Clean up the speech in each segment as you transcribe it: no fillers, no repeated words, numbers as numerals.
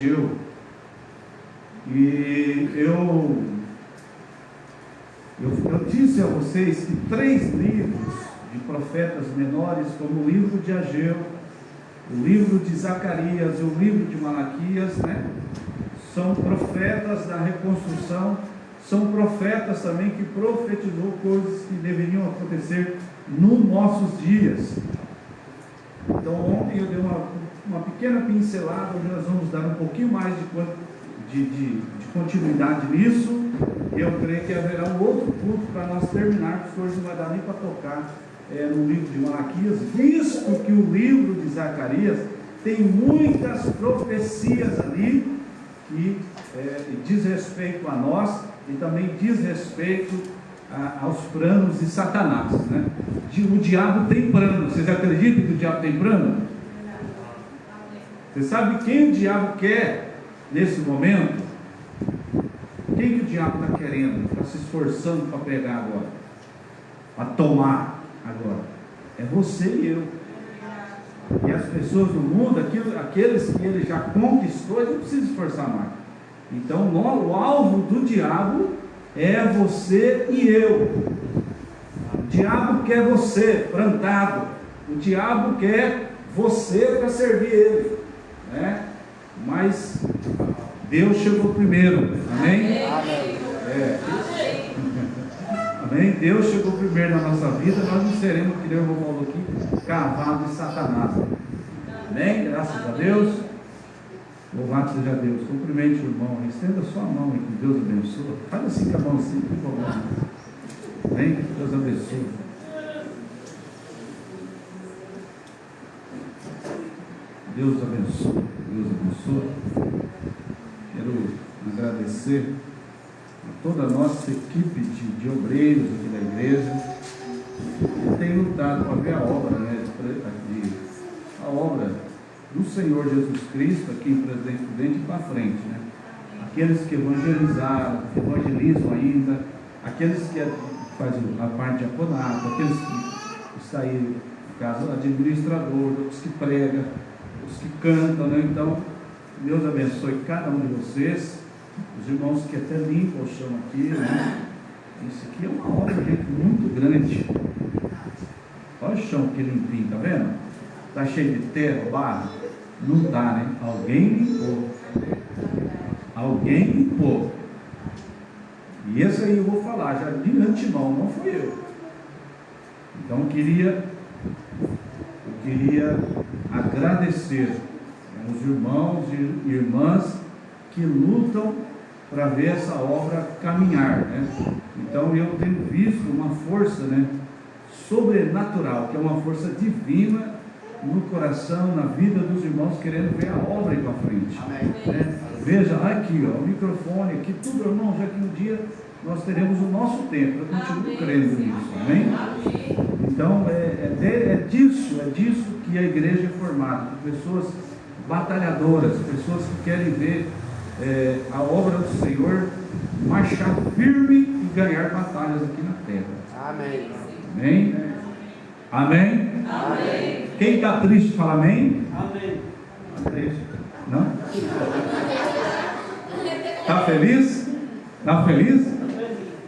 E eu disse a vocês que 3 livros de profetas menores, como o livro de Ageu, o livro de Zacarias e o livro de Malaquias, são profetas da reconstrução, são profetas também que profetizou coisas que deveriam acontecer nos nossos dias. Então ontem eu dei uma pequena pincelada, onde nós vamos dar um pouquinho mais de continuidade nisso. Eu creio que haverá um outro culto para nós terminarmos, porque hoje não vai dar nem para tocar no livro de Malaquias, visto que o livro de Zacarias tem muitas profecias ali que diz respeito a nós e também diz respeito aos planos de Satanás, O diabo tem plano. Vocês acreditam que o diabo tem plano? Você sabe quem o diabo quer nesse momento? Quem que o diabo está querendo? Está se esforçando para pegar agora, para tomar agora? É você e eu. E as pessoas do mundo, aqueles que ele já conquistou, ele não precisa esforçar mais. Então o alvo do diabo é você e eu. O diabo quer você plantado. O diabo quer você para servir ele, Mas Deus chegou primeiro. Amém? Amém. Amém? Deus chegou primeiro na nossa vida. Nós não seremos, que Deus falou aqui, cavalo de Satanás. Amém? Graças a Deus. Louvado seja Deus. Cumprimente o irmão. Estenda sua mão e que Deus abençoe. Faz assim com a mão assim, por favor. Amém? Que Deus abençoe. Deus abençoe. Deus abençoe. Quero agradecer a toda a nossa equipe de obreiros aqui da igreja, que tem lutado para ver a obra, a obra do Senhor Jesus Cristo aqui em Presidente Prudente para frente, Aqueles que evangelizaram, que evangelizam ainda, aqueles que fazem a parte de diaconato, aqueles que estão aí, no caso, administrador, os que pregam, os que cantam, Então, Deus abençoe cada um de vocês, os irmãos que até limpam o chão aqui, Isso aqui é uma obra, gente, muito grande. Olha o chão que limpinho, tá vendo? Está cheio de terra, barro. Não dá, Alguém limpou. Alguém limpou. E esse aí eu vou falar, já de antemão, não fui eu. Então eu queria agradecer os irmãos e irmãs que lutam para ver essa obra caminhar, Então eu tenho visto uma força, sobrenatural, que é uma força divina no coração, na vida dos irmãos, querendo ver a obra ir para frente. Veja, aqui, o microfone, aqui, tudo, irmão, já que um dia nós teremos o nosso tempo. Eu continuo crendo nisso, amém? Então, é disso que a igreja é formada, de pessoas batalhadoras, pessoas que querem ver a obra do Senhor marchar firme e ganhar batalhas aqui na terra. Amém. Amém? Amém? Amém. Quem está triste, fala amém? Amém. Está triste? Não? Está feliz? Está feliz?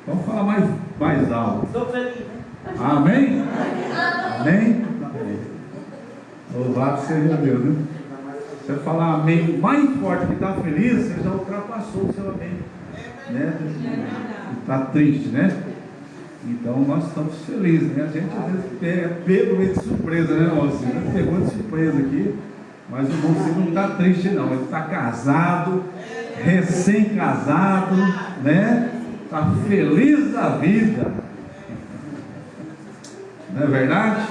Vamos falar mais alto. Estou feliz. Amém? Amém? Louvado seja Deus, Se você falar amém mais forte que está feliz, você já ultrapassou o seu amém. Está triste, Então nós estamos felizes, A gente às vezes pega meio de surpresa, irmão? Pegou de surpresa aqui, mas o irmão não está triste, não. Ele está casado, recém-casado, Está feliz da vida. Não é verdade?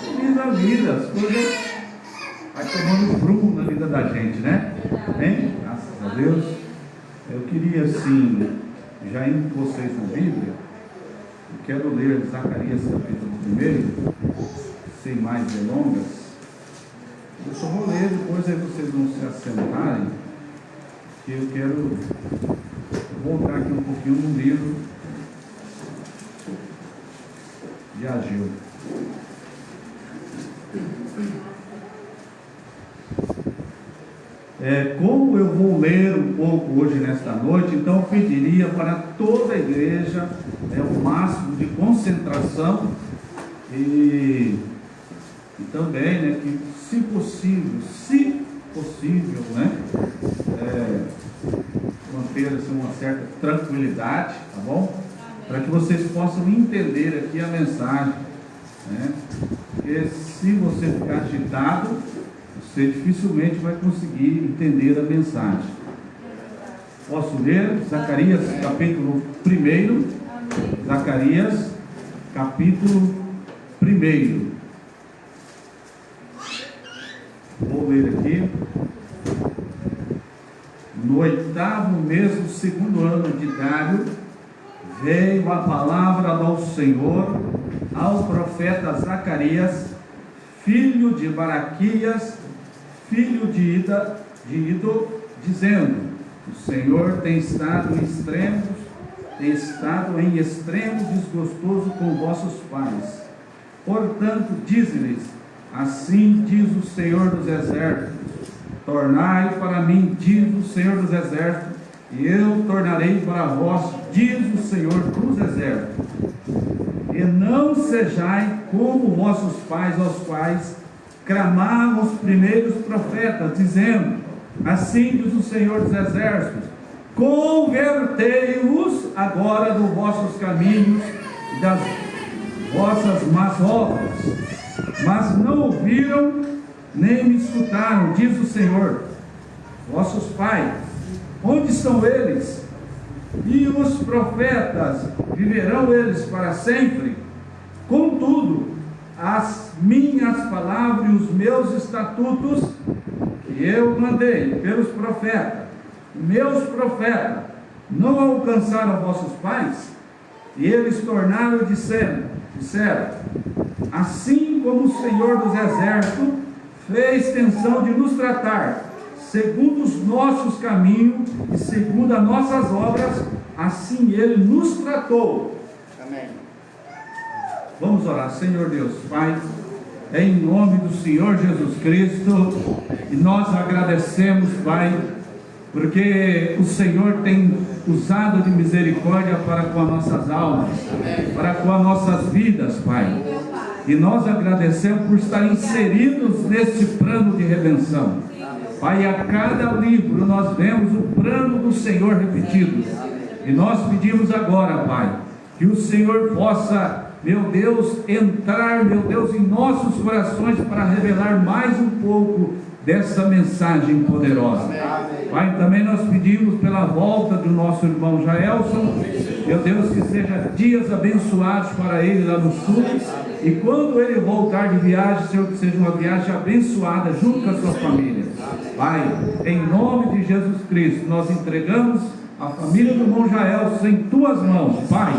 Feliz da vida, as coisas vai tomando prumo na vida da gente, Amém? Graças a Deus. Eu queria, assim, já indo com vocês na Bíblia, eu quero ler Zacarias capítulo 1, sem mais delongas. Eu só vou ler, depois aí vocês vão se assentarem, que eu quero voltar aqui um pouquinho no livro de Ageu. como eu vou ler um pouco hoje nesta noite, então eu pediria para toda a igreja o máximo de concentração e também, né, que se possível, né, manter assim, uma certa tranquilidade, tá bom? Para que vocês possam entender aqui a mensagem, né? Porque se você ficar agitado, você dificilmente vai conseguir entender a mensagem. Posso ler? Zacarias capítulo 1. Zacarias capítulo 1. Vou ler aqui. No 8º mês do 2º ano de Dário, veio a palavra do Senhor ao profeta Zacarias, filho de Baraquias, filho de Ido, dizendo: o Senhor tem estado em extremo desgostoso com vossos pais. Portanto, dize-lhes: assim diz o Senhor dos Exércitos, tornai para mim, diz o Senhor dos Exércitos, e eu tornarei para vós, diz o Senhor dos Exércitos. E não sejais como vossos pais, aos quais clamavam os primeiros profetas, dizendo: assim diz o Senhor dos Exércitos, convertei-vos agora dos vossos caminhos e das vossas más obras. Mas não ouviram, nem me escutaram, diz o Senhor. Vossos pais, onde estão eles? E os profetas, viverão eles para sempre? Contudo, as minhas palavras e os meus estatutos, que eu mandei pelos profetas, meus profetas, não alcançaram vossos pais? E eles tornaram e disseram: assim como o Senhor dos Exércitos fez tensão de nos tratar segundo os nossos caminhos e segundo as nossas obras, assim Ele nos tratou. Amém. Vamos orar. Senhor Deus Pai, em nome do Senhor Jesus Cristo, e nós agradecemos, Pai, porque o Senhor tem usado de misericórdia para com as nossas almas, para com as nossas vidas, Pai. E nós agradecemos por estar inseridos nesse plano de redenção. Pai, a cada livro nós vemos o plano do Senhor repetido. E nós pedimos agora, Pai, que o Senhor possa, meu Deus, entrar, meu Deus, em nossos corações para revelar mais um pouco dessa mensagem poderosa. Amém. Pai, também nós pedimos pela volta do nosso irmão Jaelson, meu Deus, que seja dias abençoados para ele lá no sul, e quando ele voltar de viagem, Senhor, que seja uma viagem abençoada junto com a sua família. Pai, em nome de Jesus Cristo, nós entregamos a família do irmão Jaelson em tuas mãos. Pai,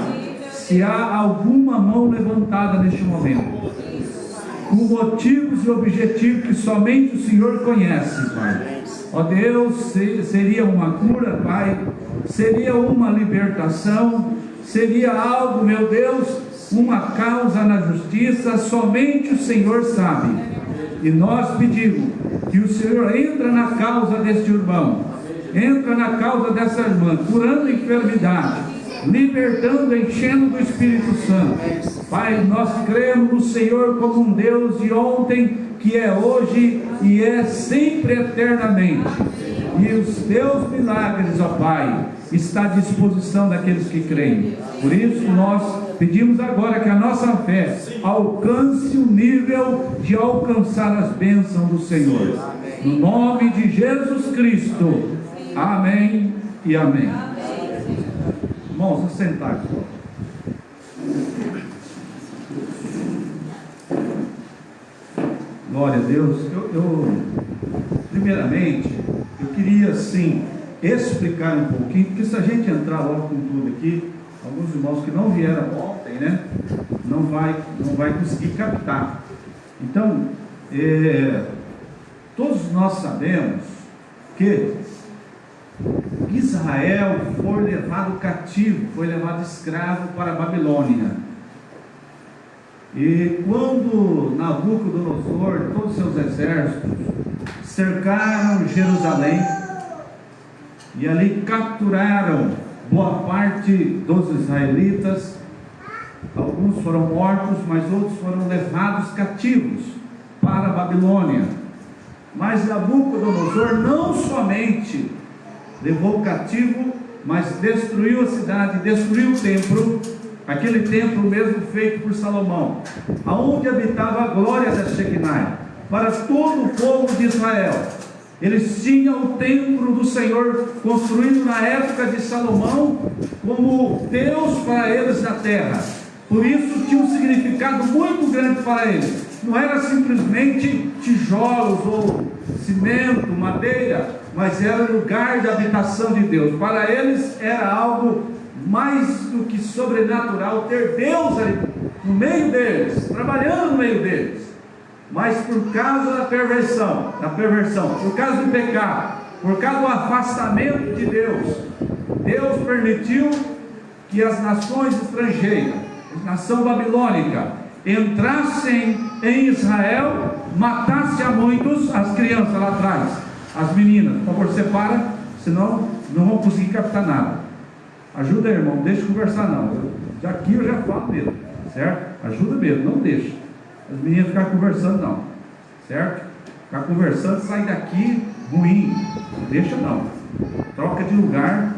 se há alguma mão levantada neste momento, com motivos e objetivos que somente o Senhor conhece, Pai. Ó Deus, seria uma cura, Pai, seria uma libertação, seria algo, meu Deus, uma causa na justiça, somente o Senhor sabe. E nós pedimos que o Senhor entre na causa deste irmão, entra na causa dessa irmã, curando a enfermidade, libertando, enchendo do Espírito Santo. Pai, nós cremos no Senhor como um Deus de ontem, que é hoje e é sempre eternamente. E os teus milagres, ó Pai, está à disposição daqueles que creem. Por isso nós pedimos agora que a nossa fé alcance o nível de alcançar as bênçãos do Senhor. No nome de Jesus Cristo. Amém e amém. Irmãos, vamos sentar aqui. Glória a Deus. Primeiramente, eu queria assim explicar um pouquinho, porque se a gente entrar logo com tudo aqui, alguns irmãos que não vieram ontem, né, não vai conseguir captar. Então, todos nós sabemos que Israel foi levado cativo, foi levado escravo para a Babilônia. E quando Nabucodonosor e todos os seus exércitos cercaram Jerusalém e ali capturaram boa parte dos israelitas. Alguns foram mortos, mas outros foram levados cativos para a Babilônia. Mas Nabucodonosor não somente levou cativo, mas destruiu a cidade, destruiu o templo, aquele templo mesmo feito por Salomão, aonde habitava a glória da Shekinah, para todo o povo de Israel. Eles tinham o templo do Senhor construído na época de Salomão como Deus para eles na terra. Por isso tinha um significado muito grande para eles. Não era simplesmente tijolos ou cimento, madeira, mas era o lugar de habitação de Deus. Para eles era algo mais do que sobrenatural ter Deus ali no meio deles, trabalhando no meio deles. Mas por causa da perversão, por causa do pecado, por causa do afastamento de Deus, Deus permitiu que as nações estrangeiras, a nação babilônica, entrassem em Israel, matassem a muitos, as crianças lá atrás, as meninas. Por favor, separa, senão não vão conseguir captar nada. Ajuda aí, irmão, não deixa conversar não. Aqui eu já falo mesmo, certo? Ajuda mesmo, não deixa as meninas ficar conversando não, certo? Ficar conversando, sai daqui ruim, não deixa não, troca de lugar.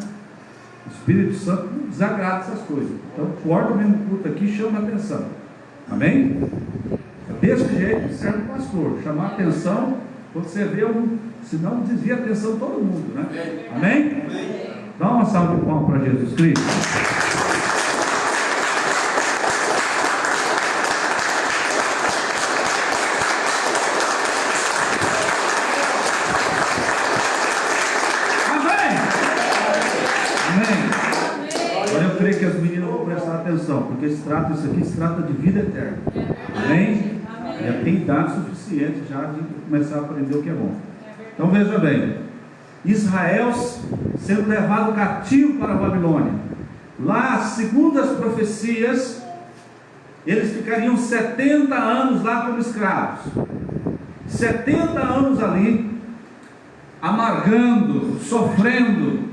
O Espírito Santo não desagrada essas coisas. Então corta o mesmo culto aqui, chama a atenção, amém? É desse jeito, serve o pastor, chamar a atenção, quando você vê senão desvia a atenção de todo mundo, né? Amém? Dá uma salva de palmas para Jesus Cristo. Porque isso aqui se trata de vida eterna. Amém? Já tem idade suficiente já de começar a aprender o que é bom. Então veja bem, Israel sendo levado cativo para a Babilônia. Lá, segundo as profecias, eles ficariam 70 anos lá como escravos. 70 anos ali, amargando, sofrendo.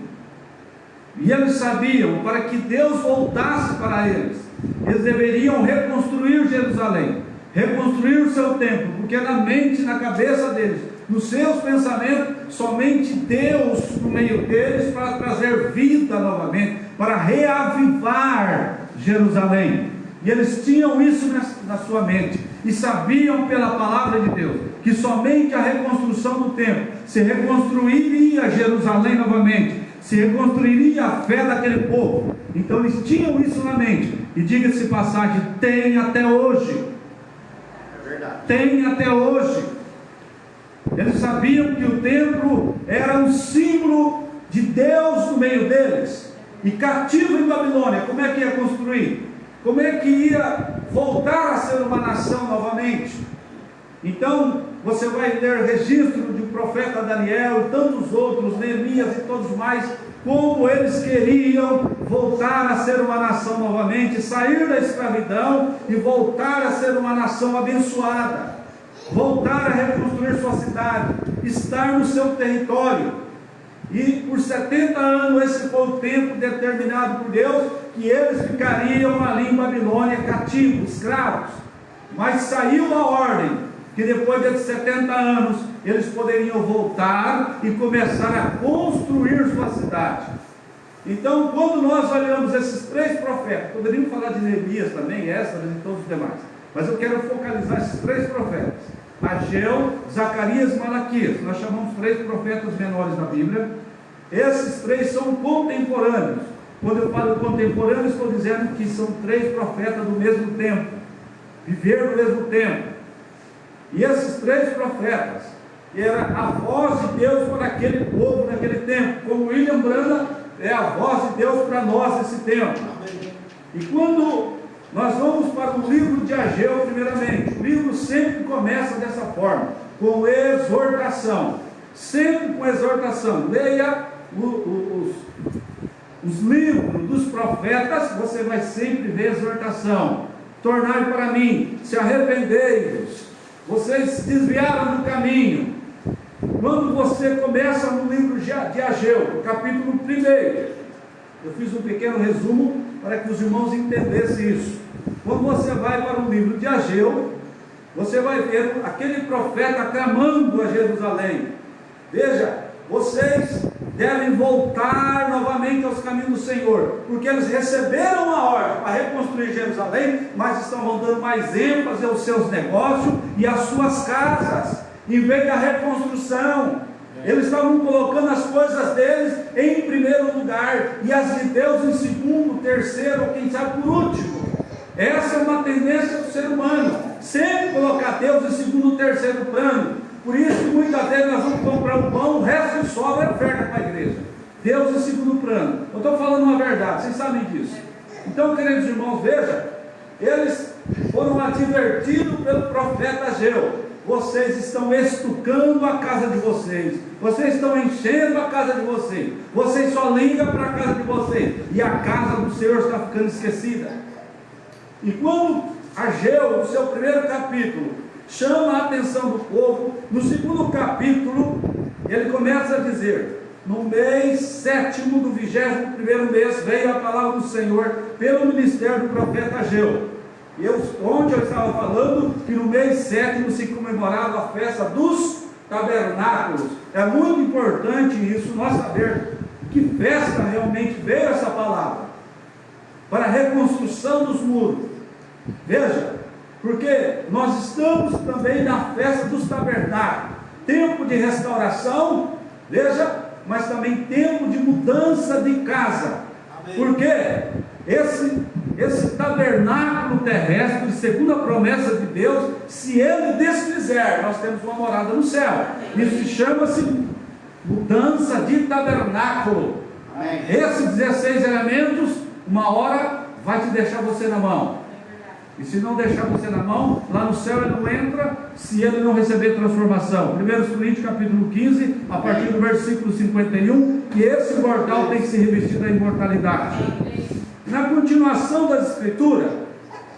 E eles sabiam, para que Deus voltasse para eles, eles deveriam reconstruir Jerusalém, reconstruir o seu templo, porque na mente, na cabeça deles, nos seus pensamentos, somente Deus no meio deles para trazer vida novamente, para reavivar Jerusalém. E eles tinham isso na sua mente, e sabiam pela palavra de Deus, que somente a reconstrução do templo, se reconstruiria Jerusalém novamente, se reconstruiria a fé daquele povo. Então eles tinham isso na mente. E diga-se passagem, tem até hoje. É verdade. Tem até hoje. Eles sabiam que o templo era um símbolo de Deus no meio deles. E cativo em Babilônia, como é que ia construir? Como é que ia voltar a ser uma nação novamente? Então, você vai ler registro do profeta Daniel e tantos outros, Neemias e todos mais, como eles queriam voltar a ser uma nação novamente, sair da escravidão e voltar a ser uma nação abençoada, voltar a reconstruir sua cidade, estar no seu território. E por 70 anos esse foi o tempo determinado por Deus, que eles ficariam ali em Babilônia cativos, escravos. Mas saiu a ordem que depois de 70 anos eles poderiam voltar e começar a construir sua cidade. Então, quando nós olhamos esses três profetas, poderíamos falar de Neemias também, Esdras e todos os demais, mas eu quero focalizar esses três profetas: Ageu, Zacarias e Malaquias. Nós chamamos três profetas menores na Bíblia. Esses três são contemporâneos. Quando eu falo contemporâneos, estou dizendo que são três profetas do mesmo tempo, viveram no mesmo tempo. E esses três profetas era a voz de Deus para aquele povo naquele tempo, como William Branham é a voz de Deus para nós nesse tempo. E quando nós vamos para o livro de Ageu, primeiramente, o livro sempre começa dessa forma, com exortação, sempre com exortação. Leia os livros dos profetas, você vai sempre ver exortação. Tornai para mim, se arrependei-vos, vocês se desviaram do caminho, Quando você começa no livro de Ageu, capítulo 1, eu fiz um pequeno resumo para que os irmãos entendessem isso. Quando você vai para o livro de Ageu, você vai ver aquele profeta clamando a Jerusalém: veja, vocês devem voltar novamente aos caminhos do Senhor, porque eles receberam a ordem para reconstruir Jerusalém, mas estavam dando mais ênfase aos seus negócios e às suas casas, em vez da reconstrução. Eles estavam colocando as coisas deles em primeiro lugar e as de Deus em segundo, terceiro ou quem sabe por último. Essa é uma tendência do ser humano, sempre colocar Deus em segundo, terceiro plano. Por isso que muitas vezes nós vamos comprar um pão, o resto que sobra é oferta para a igreja. Deus em segundo plano. Eu estou falando uma verdade, vocês sabem disso. Então, queridos irmãos, veja, eles foram advertidos pelo profeta Ageu: vocês estão estucando a casa de vocês, vocês estão enchendo a casa de vocês, vocês só ligam para a casa de vocês, e a casa do Senhor está ficando esquecida. E quando Ageu, no seu primeiro capítulo, chama a atenção do povo, no segundo capítulo, ele começa a dizer: no mês 7º do 21º mês, veio a palavra do Senhor pelo ministério do profeta Ageu. Onde eu estava falando que no mês 7º se comemorava a festa dos tabernáculos. É muito importante isso, nós saber que festa realmente veio essa palavra, para a reconstrução dos muros. Veja, porque nós estamos também na festa dos tabernáculos, tempo de restauração, veja, mas também tempo de mudança de casa. Amém. Porque esse tabernáculo terrestre, segundo a promessa de Deus, se ele desfizer, nós temos uma morada no céu. Isso chama-se mudança de tabernáculo. Amém. Esses 16 elementos, uma hora vai te deixar você na mão. E se não deixar você na mão, lá no céu ele não entra, se ele não receber transformação. 1 Coríntios capítulo 15, a partir do versículo 51, que esse mortal tem que se revestir da imortalidade. Na continuação das escrituras,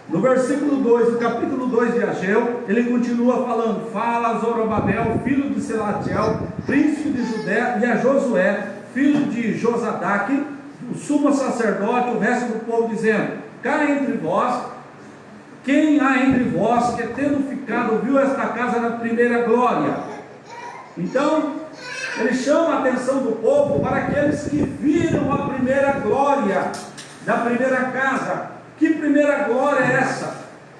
no versículo 2, no capítulo 2 de Ageu, ele continua falando: fala a Zorobabel, filho de Selatiel, príncipe de Judá, e a Josué, filho de Josadaque, o sumo sacerdote, o resto do povo, dizendo: cá entre vós, quem há entre vós que, tendo ficado, viu esta casa na primeira glória? Então, ele chama a atenção do povo para aqueles que viram a primeira glória da primeira casa. Que primeira glória é essa?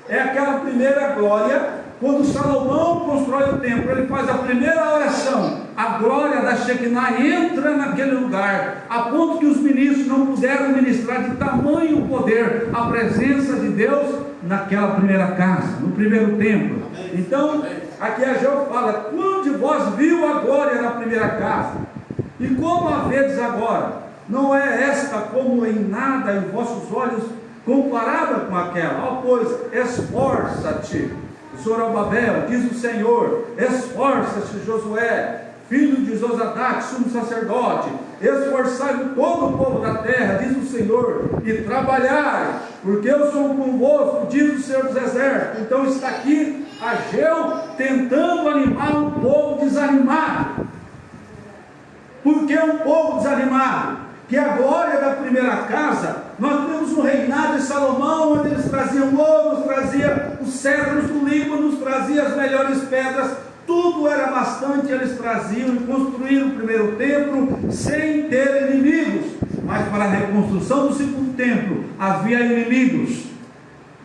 É aquela primeira glória, quando Salomão constrói o templo, ele faz a primeira oração, a glória da Shekinah entra naquele lugar, a ponto que os ministros não puderam ministrar, de tamanho poder, a presença de Deus naquela primeira casa, no primeiro templo. Então, aqui Ageu fala: quando de vós viu a glória na primeira casa? E como a vedes agora? Não é esta como em nada em vossos olhos comparada com aquela? Ó, pois, esforça-te, Zorobabel, diz o Senhor, esforça-te, Josué, filho de Josadaque, sumo sacerdote, esforçai todo o povo da terra, diz o Senhor, e trabalhai, porque eu sou convosco, diz o Senhor dos exércitos. Então está aqui Ageu tentando animar um povo desanimado. Por que um povo desanimado? Que a glória da primeira casa, nós temos um reinado de Salomão, onde eles traziam ouro, traziam os cedros do Líbano, traziam as melhores pedras, tudo era bastante, eles traziam e construíram o primeiro templo sem ter inimigos. Mas para a reconstrução do segundo templo havia inimigos,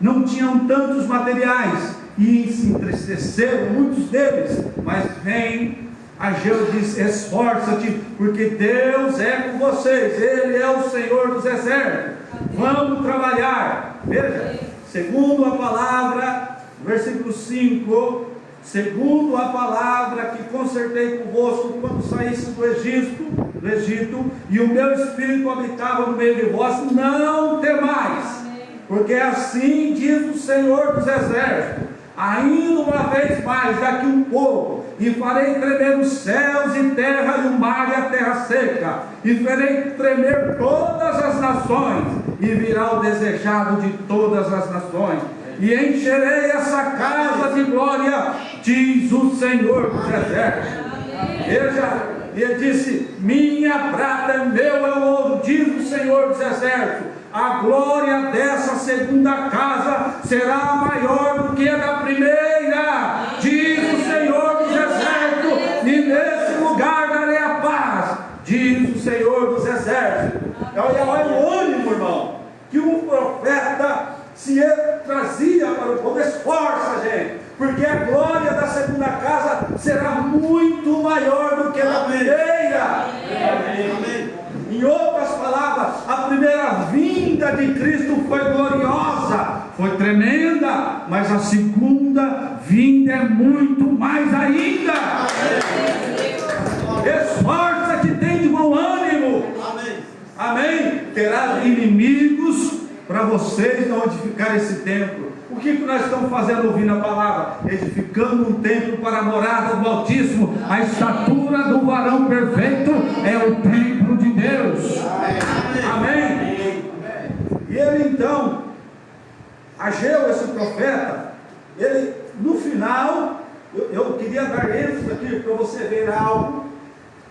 não tinham tantos materiais e se entristeceram muitos deles. Mas vem Ageu, diz: esforça-te, porque Deus é com vocês, Ele é o Senhor dos exércitos, vamos trabalhar. Veja, segundo a palavra, versículo 5, segundo a palavra que concertei convosco quando saísse do Egito, e o meu espírito habitava no meio de vós, não temais, porque assim diz o Senhor dos exércitos: ainda uma vez mais daqui um pouco, e farei tremer os céus e terra, e o mar e a terra seca, e farei tremer todas as nações, e virá o desejado de todas as nações, e encherei essa casa de glória, diz o Senhor dos exércitos. Veja, ele disse: minha prata é meu, é o ouro, diz o Senhor dos Exércitos. A glória dessa segunda casa será maior do que a da primeira, diz o Senhor dos Exércitos, e nesse lugar darei a paz, diz o Senhor dos Exércitos. Olha o ânimo, irmão, que um profeta se trazia para o povo. Esforça, gente, porque a glória da segunda casa será muito maior do que a da primeira. Amém. Em outras palavras, a primeira vinda de Cristo foi gloriosa, foi tremenda, mas a segunda vinda é muito mais ainda. Esforça-te, tem de bom ânimo. Amém. Terá inimigos para vocês não edificar esse templo. O que nós estamos fazendo ouvindo a palavra? Edificando um templo para a morada do Altíssimo. A estatura do varão perfeito é o templo de Deus. Amém. E ele então, Ageu, esse profeta, ele no final, eu queria dar ênfase aqui para você ver algo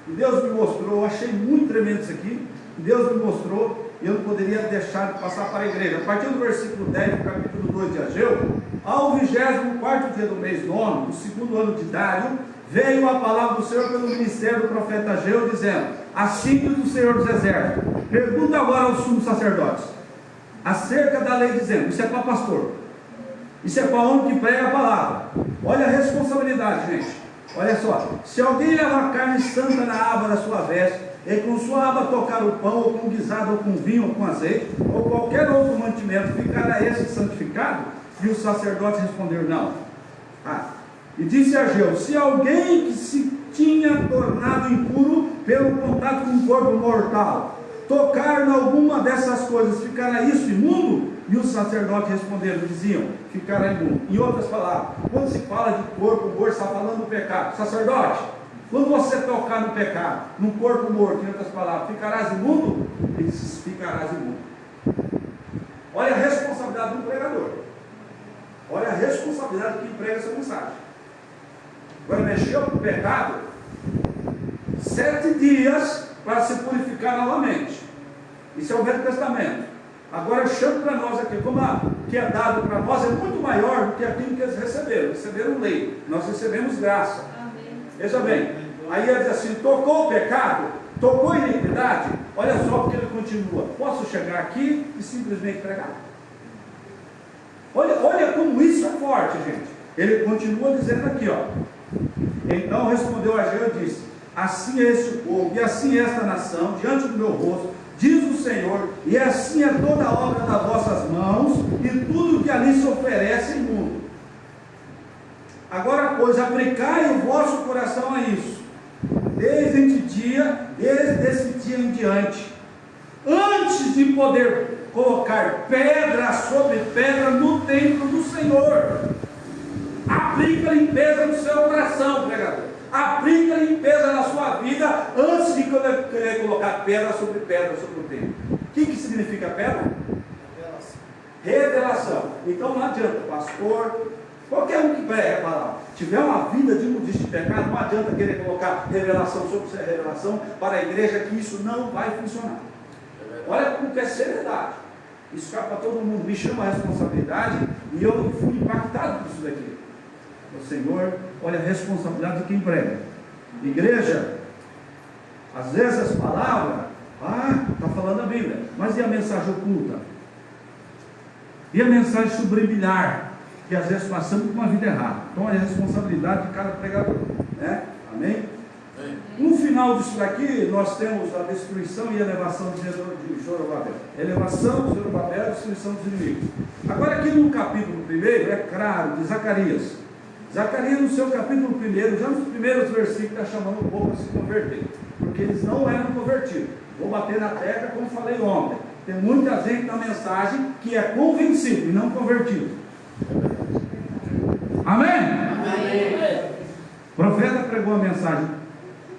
que Deus me mostrou. Eu achei muito tremendo isso aqui. Deus me mostrou, e eu não poderia deixar de passar para a igreja. A partir do versículo 10 do capítulo 2 de Ageu, ao 24º dia do mês nono, do segundo ano de Dário, veio a palavra do Senhor pelo ministério do profeta Ageu, dizendo: assim diz o Senhor dos Exércitos, pergunta agora aos sumos sacerdotes, acerca da lei, dizendo, isso é para pastor, isso é para homem que prega a palavra. Olha a responsabilidade, gente. Olha só, se alguém levar carne santa na aba da sua veste, e com sua aba tocar o pão, ou com guisado, ou com vinho, ou com azeite, ou qualquer outro mantimento, ficará esse santificado? E os sacerdotes responderam: não. E disse Ageu: se alguém que se tinha tornado impuro pelo contato com o corpo mortal, tocar em alguma dessas coisas, ficará isso imundo? E os sacerdotes responderam, diziam: ficará imundo. Em outras palavras, quando se fala de corpo morto, está falando do pecado. Sacerdote, quando você tocar no pecado, num corpo morto, em outras palavras, ficarás imundo? Ele diz: ficarás imundo. Olha a responsabilidade do pregador. Olha a responsabilidade de quem prega essa mensagem. Agora, mexeu com o pecado, 7 dias para se purificar novamente. Isso é o Velho Testamento. Agora eu chamo para nós aqui, como que é dado para nós é muito maior do que aquilo que eles receberam. Receberam lei, nós recebemos graça. Veja bem, aí ele diz assim: tocou o pecado, tocou a iniquidade, olha só porque ele continua: posso chegar aqui e simplesmente pregar? Olha como isso é forte, gente. Ele continua dizendo aqui, ó: então respondeu Ageu e disse: assim é este povo, e assim é esta nação, diante do meu rosto, diz o Senhor, e assim é toda a obra das vossas mãos, e tudo que ali se oferece é imundo. Agora, pois, aplicai o vosso coração a isso, desde esse dia em diante, antes de poder colocar pedra sobre pedra no templo do Senhor. Aplica a limpeza no seu coração, pregador. Aplica a limpeza na sua vida antes de querer colocar pedra sobre o templo. O que significa pedra? Revelação. Então não adianta, pastor, qualquer um que prega a palavra, tiver uma vida de imundícia de pecado, não adianta querer colocar revelação sobre revelação para a igreja, que isso não vai funcionar. Olha como que é seriedade. Isso fica para todo mundo. Me chama a responsabilidade, e eu fui impactado por isso daqui. O Senhor, olha a responsabilidade de quem prega. Igreja, às vezes as palavras, está falando a Bíblia, mas e a mensagem oculta? E a mensagem subliminar, que às vezes passamos por uma vida errada? Então olha a responsabilidade de cada pregador, né? Amém? No final disso daqui, nós temos a destruição e elevação de Zorobabel. Elevação de Zorobabel e destruição dos inimigos. Agora aqui no capítulo 1, é claro, de Zacarias. Zacarias, no seu capítulo 1, já nos primeiros versículos, está chamando o povo a se converter, porque eles não eram convertidos. Vou bater na tecla, como falei ontem. Tem muita gente na mensagem que é convencido e não convertido. Amém? Amém. O profeta pregou a mensagem: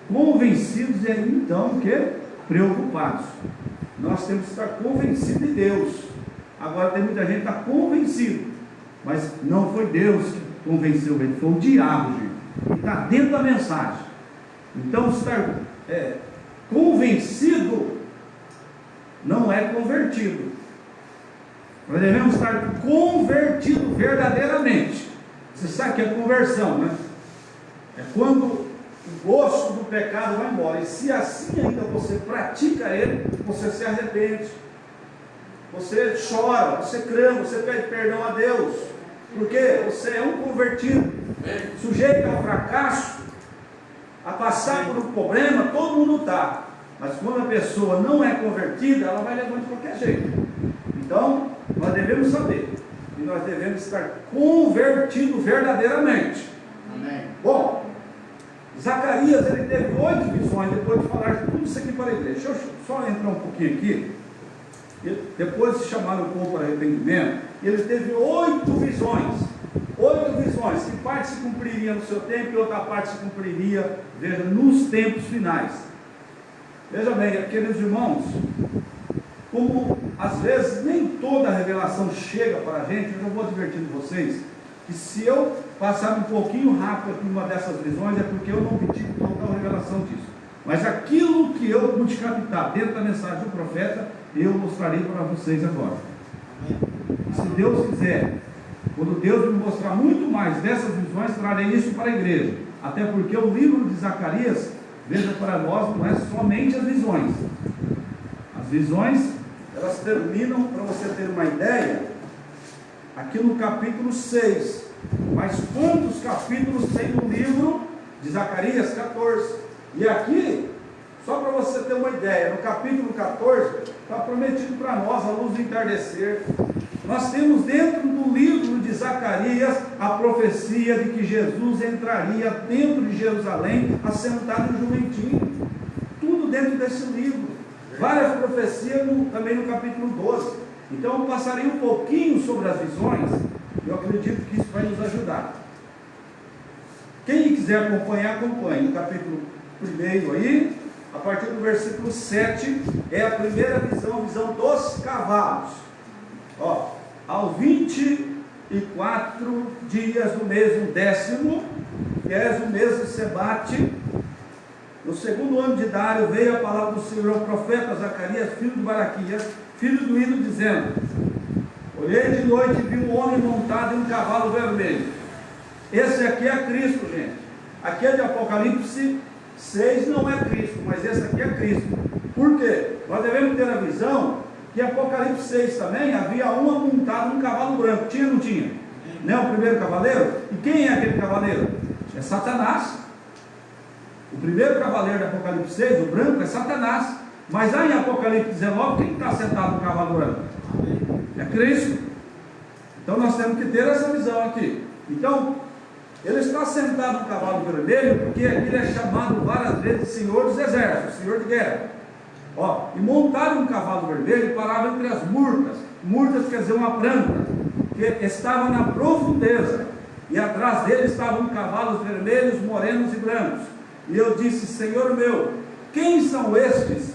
convencidos e então o que? Preocupados. Nós temos que estar convencidos de Deus. Agora tem muita gente que está convencido, mas não foi Deus que convenceu ele, foi o diabo, gente, que está dentro da mensagem. Então, estar convencido não é convertido. Nós devemos estar convertido verdadeiramente. Você sabe que é conversão, né? É quando o gosto do pecado vai embora. E se assim ainda você pratica ele, você se arrepende, você chora, você crê, você pede perdão a Deus, porque você é um convertido, sujeito ao fracasso, a passar por um problema. Todo mundo está, mas quando a pessoa não é convertida, ela vai levando de qualquer jeito. Então nós devemos saber, e nós devemos estar convertidos verdadeiramente. Amém. Bom, Zacarias, ele teve 8 visões, depois de falar de tudo isso aqui para a igreja. Deixa eu só entrar um pouquinho aqui. Depois de chamar o povo para arrependimento, ele teve 8 visões. 8 visões, que parte se cumpriria no seu tempo e outra parte se cumpriria, veja, nos tempos finais. Veja bem, queridos irmãos, como às vezes nem toda a revelação chega para a gente, eu já vou advertindo vocês, que se eu passar um pouquinho rápido aqui uma dessas visões, é porque eu não obtive total revelação disso. Mas aquilo que eu pude captar dentro da mensagem do profeta, eu mostrarei para vocês agora. E se Deus quiser, quando Deus me mostrar muito mais dessas visões, trarei isso para a igreja. Até porque o livro de Zacarias, veja, para nós não é somente as visões. As visões, elas terminam, para você ter uma ideia, aqui no capítulo 6. Mas quantos capítulos tem no livro de Zacarias? 14. E aqui, só para você ter uma ideia, no capítulo 14, está prometido para nós a luz do entardecer. Nós temos dentro do livro de Zacarias a profecia de que Jesus entraria dentro de Jerusalém, assentado no jumentinho. Tudo dentro desse livro. Várias profecias também no capítulo 12. Então eu passarei um pouquinho sobre as visões. Eu acredito que isso vai nos ajudar. Quem quiser acompanhar, acompanhe. No capítulo 1 aí, a partir do versículo 7, é a primeira visão, visão dos cavalos. Ó, ao 24 dias do mês 10º, que é o mês de Sebate, no 2º ano de Dário, veio a palavra do Senhor ao profeta Zacarias, filho de Baraquias, filho do Ido, dizendo: olhei de noite e vi um homem montado em um cavalo vermelho. Esse aqui é Cristo, gente. Aqui é de Apocalipse 6, não é Cristo, mas esse aqui é Cristo. Por quê? Nós devemos ter a visão que em Apocalipse 6 também havia uma montada num cavalo branco. Tinha ou não tinha? Não é o primeiro cavaleiro? E quem é aquele cavaleiro? É Satanás. O primeiro cavaleiro de Apocalipse 6, o branco, é Satanás. Mas aí em Apocalipse 19, quem está sentado no cavalo branco? É Cristo. Então nós temos que ter essa visão aqui. Então, ele está sentado no cavalo vermelho, porque aqui ele é chamado várias vezes Senhor dos Exércitos, Senhor de Guerra. Ó, e montado um cavalo vermelho, parava entre as murtas. Murtas quer dizer uma planta, que estava na profundeza. E atrás dele estavam cavalos vermelhos, morenos e brancos. E eu disse: Senhor meu, quem são estes?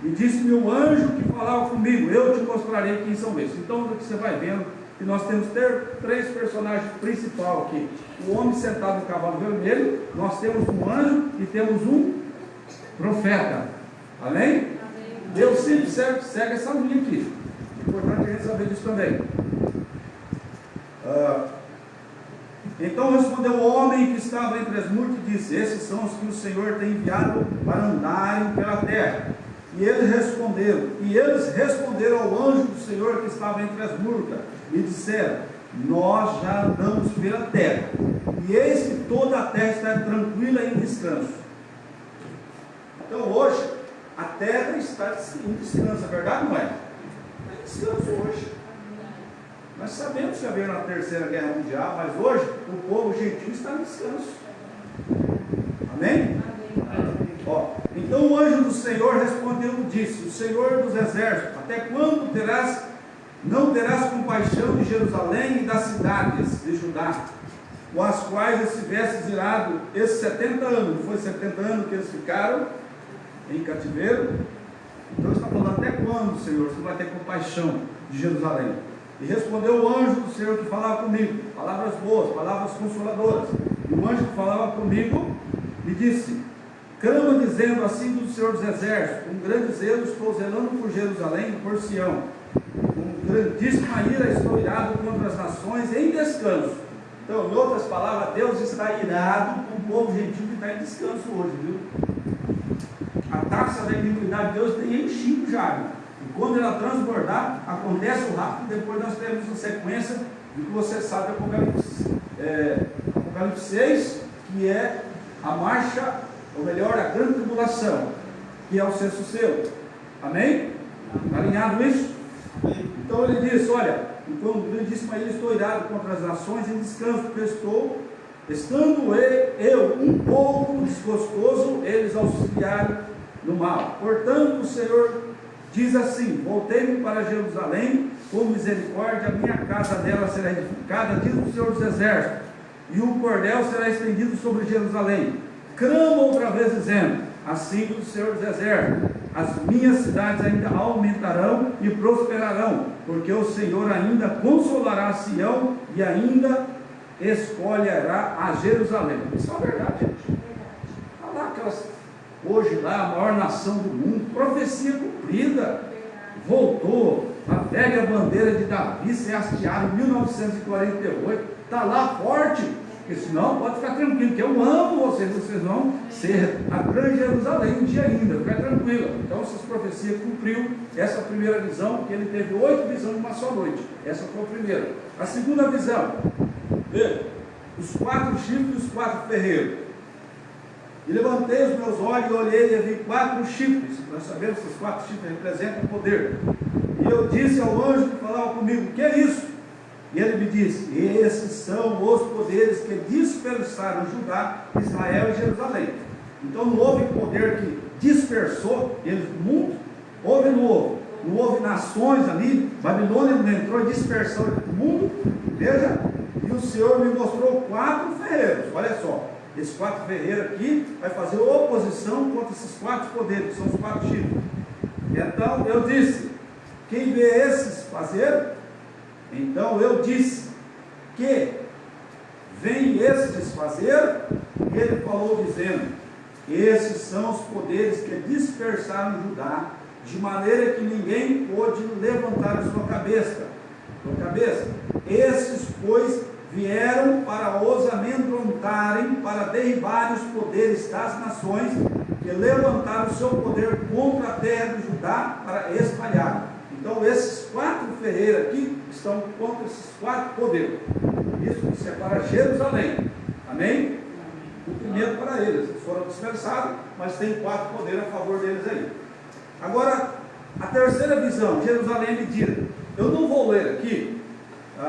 E disse-me o anjo que falava comigo: eu te mostrarei quem são estes. Então você vai vendo que nós temos que ter 3 personagens principais aqui: o homem sentado no cavalo vermelho, nós temos um anjo e temos um profeta. Amém? Amém. Deus sempre segue essa linha aqui. É importante a gente saber disso também. Então respondeu o homem que estava entre as murtas e disse: esses são os que o Senhor tem enviado para andarem pela terra. E eles responderam ao anjo do Senhor que estava entre as murtas e disseram: nós já andamos pela terra, e eis que toda a terra está tranquila e em descanso. Então hoje a terra está em descanso, é verdade ou não é? Está em descanso hoje. Nós sabemos que haverá na terceira guerra mundial, mas hoje o povo gentil está em descanso. Amém? Amém. Ó, então o anjo do Senhor respondeu e disse: o Senhor dos exércitos, até quando não terás compaixão de Jerusalém e das cidades de Judá, com as quais estivestes irado esses 70 anos? Não foi 70 anos que eles ficaram em cativeiro? Então está falando: até quando, Senhor, você vai ter compaixão de Jerusalém? E respondeu o anjo do Senhor que falava comigo, palavras boas, palavras consoladoras. E o anjo que falava comigo me disse: clama dizendo: assim do Senhor dos Exércitos, com grande zelo estou zelando por Jerusalém e por Sião, com grandíssima ira estou irado contra as nações em descanso. Então, em outras palavras, Deus está irado com o povo gentil que está em descanso hoje, viu? A taça da iniquidade de Deus tem enchido já, e quando ela transbordar, acontece o rápido. Depois nós teremos uma sequência do que você sabe, Apocalipse 6, que é a marcha, ou melhor, a grande tribulação, que é o sexto selo. Amém? Está alinhado isso? Então ele diz: olha, então grandíssima ira estou irado contra as nações em descanso, porque estando eu um pouco desgostoso, eles auxiliaram no mal. Portanto o Senhor diz assim: voltei-me para Jerusalém com misericórdia, a minha casa dela será edificada, diz o Senhor dos Exércitos, e o cordel será estendido sobre Jerusalém. Clama outra vez dizendo: assim diz o Senhor dos Exércitos, as minhas cidades ainda aumentarão e prosperarão, porque o Senhor ainda consolará Sião e ainda escolherá a Jerusalém. Isso é verdade, gente. Olha lá aquelas, hoje lá, a maior nação do mundo, profecia cumprida, voltou, a velha bandeira de Davi ser hasteada em 1948, está lá forte. Porque senão pode ficar tranquilo, que eu amo vocês, vocês vão ser a grande Jerusalém um dia ainda, fica tranquilo. Então essas profecias cumpriu essa primeira visão, porque ele teve 8 visões em uma só noite. Essa foi a primeira. A segunda visão, veja, os 4 chifres e os 4 ferreiros. E levantei os meus olhos e olhei e vi 4 chifres. Nós sabemos que os 4 chifres representam o poder. E eu disse ao anjo que falava comigo: que é isso? E ele me disse: esses são os poderes que dispersaram Judá, Israel e Jerusalém. Então não houve poder que dispersou eles do mundo, houve não houve? Não houve nações ali, Babilônia não entrou e dispersou do mundo. Veja, e o Senhor me mostrou 4 ferreiros. Olha só, esses 4 ferreiros aqui vai fazer oposição contra esses 4 poderes, que são os 4 chifres. Então eu disse: quem vê esses fazer? Então eu disse: que vem esse desfazer? E ele falou dizendo: esses são os poderes que dispersaram Judá, de maneira que ninguém pôde levantar a sua cabeça. Esses, pois, vieram para os amedrontarem, para derribarem os poderes das nações, que levantaram o seu poder contra a terra de Judá para espalhar. Então esses 4 ferreiros aqui estão contra esses 4 poderes. Isso separa Jerusalém. Amém? O primeiro para eles foram dispersados, mas tem 4 poderes a favor deles aí. Agora, a terceira visão, Jerusalém é medida. Eu não vou ler aqui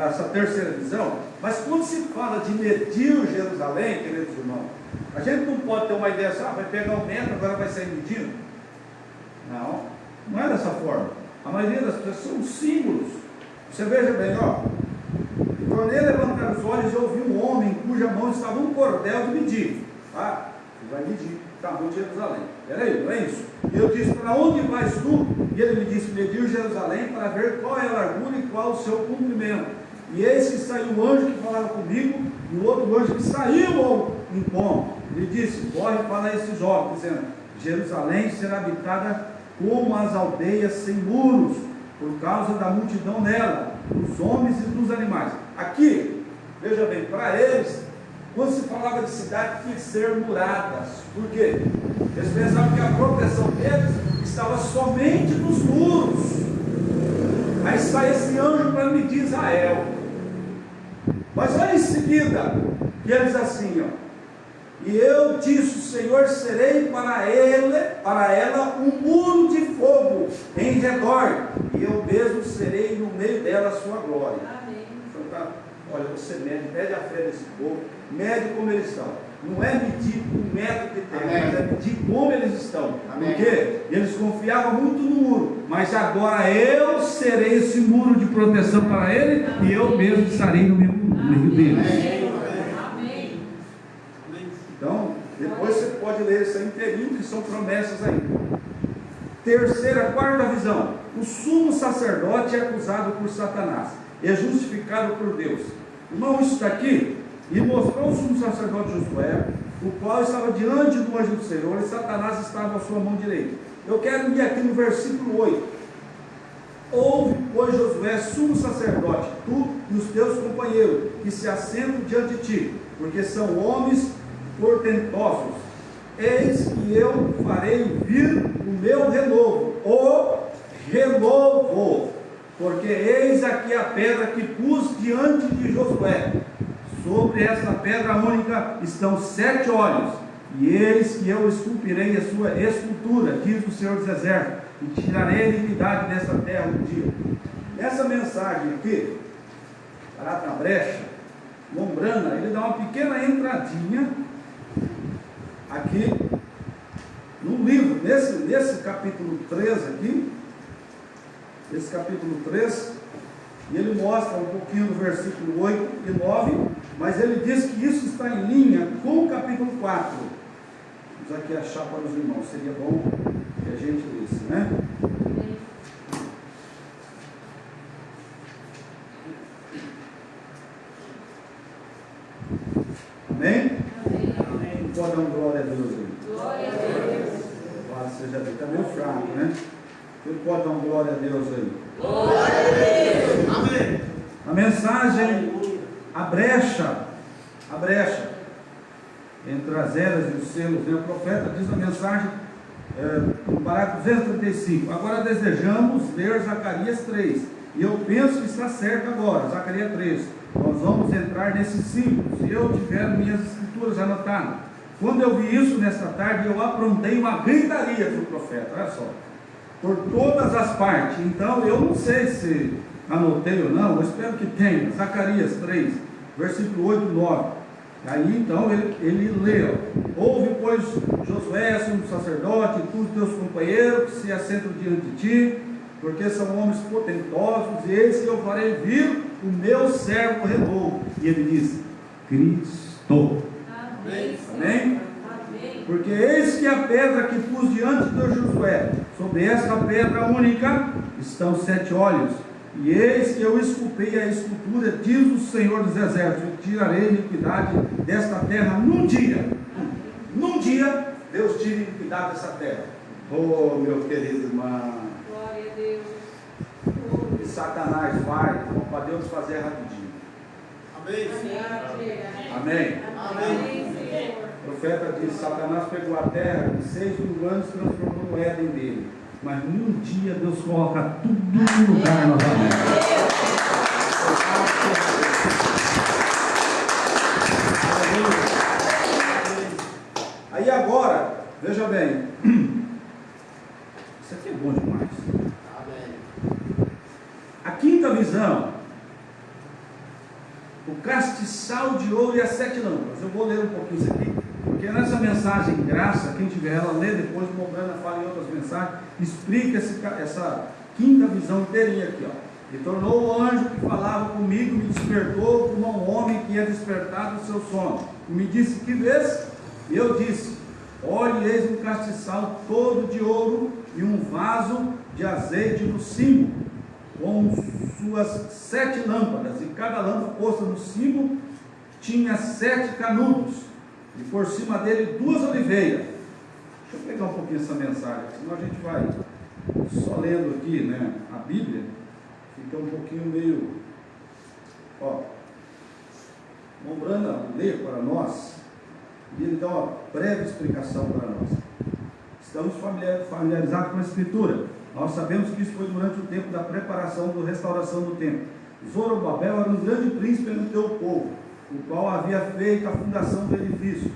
essa terceira visão, mas quando se fala de medir Jerusalém, queridos irmãos, a gente não pode ter uma ideia assim: vai pegar um metro, agora vai sair medindo. Não é dessa forma. A maioria das pessoas são símbolos. Você veja bem, ó. Tornei a levantar os olhos e ouvi um homem cuja mão estava um cordel de medir. Você vai medir o tamanho de Jerusalém. Peraí, não é isso? E eu disse: para onde vais tu? E ele me disse: medir Jerusalém para ver qual é a largura e qual o seu comprimento. E eis que saiu o anjo que falava comigo, e o outro anjo que saiu ao encontro. Ele disse: corre para esses homens, dizendo: Jerusalém será habitada como as aldeias sem muros, por causa da multidão nela, dos homens e dos animais. Aqui, veja bem, para eles, quando se falava de cidade, tinha que ser muradas. Por quê? Eles pensavam que a proteção deles estava somente nos muros. Aí sai esse anjo para medir Israel. Mas olha em seguida, que eles assim, ó: e eu disse: o Senhor, serei para ela um muro de fogo em redor, e eu mesmo serei no meio dela a sua glória. Amém. Então, olha, você mede a fé desse povo, mede como eles estão. Não é medir o metro que tem, mas é medir como eles estão. Amém. Porque eles confiavam muito no muro, mas agora eu serei esse muro de proteção para ele. Amém. E eu mesmo estarei no meio deles. Amém. Então, depois você pode ler isso aí inteirinho, que são promessas aí. Quarta visão: o sumo sacerdote é acusado por Satanás, é justificado por Deus. Irmão, isso daqui, e mostrou o sumo sacerdote Josué, o qual estava diante do anjo do Senhor, e Satanás estava à sua mão direita. Eu quero ir aqui no versículo 8. Ouve, pois, Josué, sumo sacerdote, tu e os teus companheiros, que se assentam diante de ti, porque são homens portentosos. Eis que eu farei vir o meu renovo, porque eis aqui a pedra que pus diante de Josué. Sobre esta pedra única estão 7 olhos, e eis que eu esculpirei a sua escultura, diz o Senhor dos Exércitos, e tirarei a iniquidade desta terra um dia. Nessa mensagem aqui, lá na brecha, Lombrana, ele dá uma pequena entradinha aqui no livro, nesse capítulo 3 aqui, esse capítulo 3, e ele mostra um pouquinho do versículo 8 e 9, mas ele diz que isso está em linha com o capítulo 4. Vamos aqui achar para os irmãos, seria bom que a gente lesse, né? Amém? Amém. Pode dar um glória a Deus aí. Glória a Deus. Glória seja a Deus. Está meio fraco, né? Você pode dar um glória a Deus aí. Glória a Deus. Amém. A mensagem, a brecha entre as eras e os selos, né? O profeta diz na mensagem, no parágrafo 235, agora desejamos ler Zacarias 3, e eu penso que está certo agora, Zacarias 3, nós vamos entrar nesses símbolos, e eu tiver minhas escrituras anotadas. Quando eu vi isso nesta tarde, eu aprontei uma gritaria do profeta, olha só, por todas as partes. Então eu não sei se anotei ou não, eu espero que tenha. Zacarias 3, versículo 8 e 9. Aí então ele leu: ouve, pois, Josué, sumo sacerdote, e tu e teus companheiros que se assentam diante de ti, porque são homens potentosos, e eis que eu farei vir o meu servo renovo. E ele diz: Cristo. Amém. Amém? Porque eis que a pedra que pus diante de Josué, sobre esta pedra única estão 7 olhos, e eis que eu esculpei a escultura, diz o Senhor dos Exércitos, e tirarei a iniquidade desta terra num dia. Num dia, Deus tira a iniquidade dessa terra. Oh, meu querido irmão. Glória a Deus. E Satanás vai para Deus fazer rapidinho. Amém. Amém. Amém. O profeta diz: Satanás pegou a terra e 6.000 anos transformou no Éden dele. Mas num dia Deus coloca tudo no lugar novamente. Aí agora, veja bem, isso aqui é bom demais. A quinta visão, o castiçal de ouro e as 7 lâmpadas. Eu vou ler um pouquinho isso aqui, porque nessa mensagem graça, quem tiver ela, lê depois, o Morgana fala em outras mensagens, explica essa quinta visão inteirinha aqui, ó. E tornou o anjo que falava comigo, me despertou como um homem que é despertado do seu sono. E me disse: que vês? E eu disse: olhe, eis um castiçal todo de ouro e um vaso de azeite no cimo, com suas 7 lâmpadas, e cada lâmpada posta no cimo tinha 7 canudos, e por cima dele 2 oliveiras. Deixa eu pegar um pouquinho essa mensagem, senão a gente vai só lendo aqui, né, a Bíblia, fica um pouquinho meio, ó, Mombrana lê para nós, e ele dá uma breve explicação para nós. Estamos familiarizados com a Escritura. Nós sabemos que isso foi durante o tempo da preparação da restauração do templo. Zorobabel era um grande príncipe no teu povo, o qual havia feito a fundação do edifício.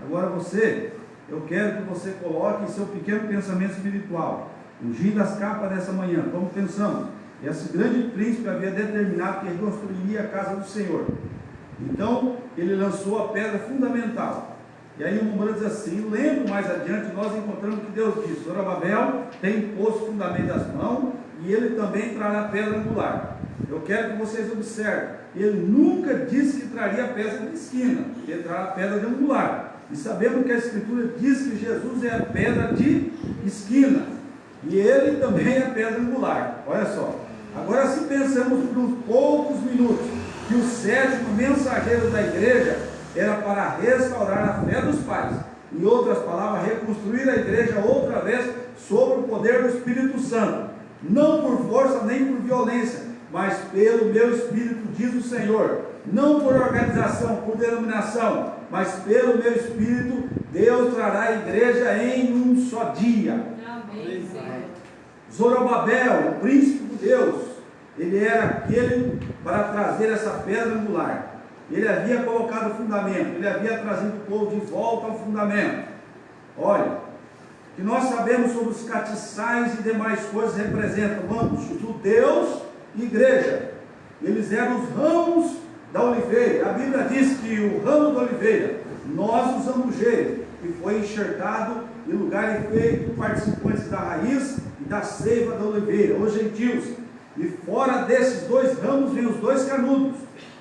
Agora eu quero que você coloque em seu pequeno pensamento espiritual, ungindo as capas dessa manhã, como pensamos. Esse grande príncipe havia determinado que reconstruiria a casa do Senhor. Então ele lançou a pedra fundamental. E aí o Mombrana diz assim: lendo mais adiante, nós encontramos que Deus disse: Zorobabel tem posto o fundamento das mãos, e ele também trará pedra angular. Eu quero que vocês observem, ele nunca disse que traria pedra de esquina, ele trará pedra de angular. E sabemos que a Escritura diz que Jesus é a pedra de esquina, e ele também é a pedra angular. Olha só, agora se pensamos por uns poucos minutos que o 7º mensageiro da igreja era para restaurar a fé dos pais. Em outras palavras, reconstruir a igreja outra vez sob o poder do Espírito Santo, não por força nem por violência, mas pelo meu Espírito, diz o Senhor. Não por organização, por denominação, mas pelo meu Espírito, Deus trará a igreja em um só dia. Amém. Zorobabel, o príncipe de Deus, ele era aquele para trazer essa pedra angular. Ele havia colocado o fundamento, ele havia trazido o povo de volta ao fundamento. Olha, que nós sabemos sobre os castiçais e demais coisas representam ambos, judeus e igreja. Eles eram os ramos da oliveira. A Bíblia diz que o ramo da oliveira, nós usamos gelo, que foi enxertado em lugar efeito, participantes da raiz e da seiva da oliveira, os gentios. E fora desses dois ramos vêm os dois canudos,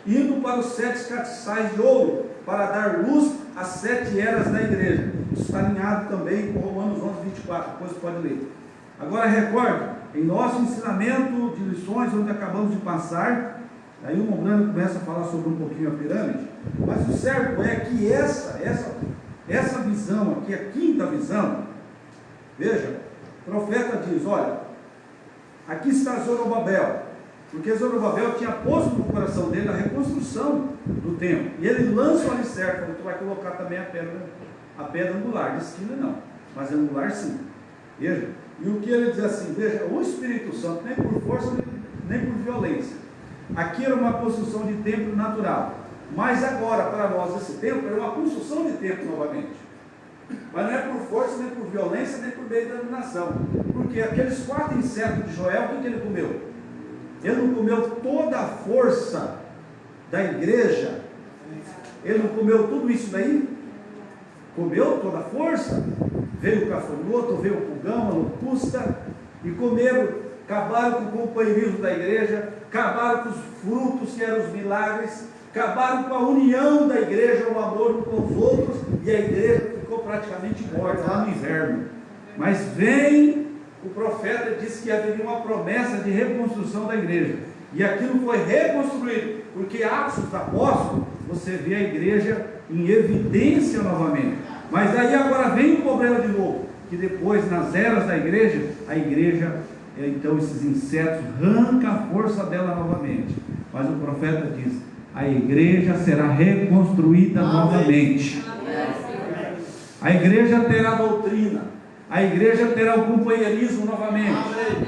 indo para os 7 castiçais de ouro, para dar luz às 7 eras da igreja. Isso está alinhado também com Romanos 11:24, depois pode ler. Agora recorde, em nosso ensinamento de lições, onde acabamos de passar, aí o Mombrano começa a falar sobre um pouquinho a pirâmide, mas o certo é que essa visão aqui, a quinta visão, veja, o profeta diz, olha, aqui está Zorobabel, porque Zorobabel tinha posto no coração dele a reconstrução do templo, e ele lança o alicerce, falou, tu vai colocar também a pedra angular, de esquina não, mas angular sim, veja, e o que ele diz assim, veja, o Espírito Santo, nem por força, nem por violência, aqui era uma construção de templo natural, mas agora para nós esse templo é uma construção de templo novamente, mas não é por força, nem por violência, nem por meio da dominação, porque aqueles 4 insetos de Joel, o que ele comeu? Ele não comeu toda a força da igreja, ele não comeu tudo isso daí, comeu toda a força, veio o cafonoto, veio o pulgão, a locusta, e comeram, acabaram com o companheirismo da igreja, acabaram com os frutos que eram os milagres, acabaram com a união da igreja, o amor com os outros, e a igreja ficou praticamente morta lá no inverno. Mas vem o profeta e disse que haveria uma promessa de reconstrução da igreja, e aquilo foi reconstruído, porque Atos dos Apóstolos, você vê a igreja em evidência novamente. Mas aí agora vem o problema de novo, que depois nas eras da igreja, a igreja, então esses insetos arrancam a força dela novamente. Mas o profeta diz, a igreja será reconstruída novamente. A igreja terá doutrina, a igreja terá o companheirismo novamente,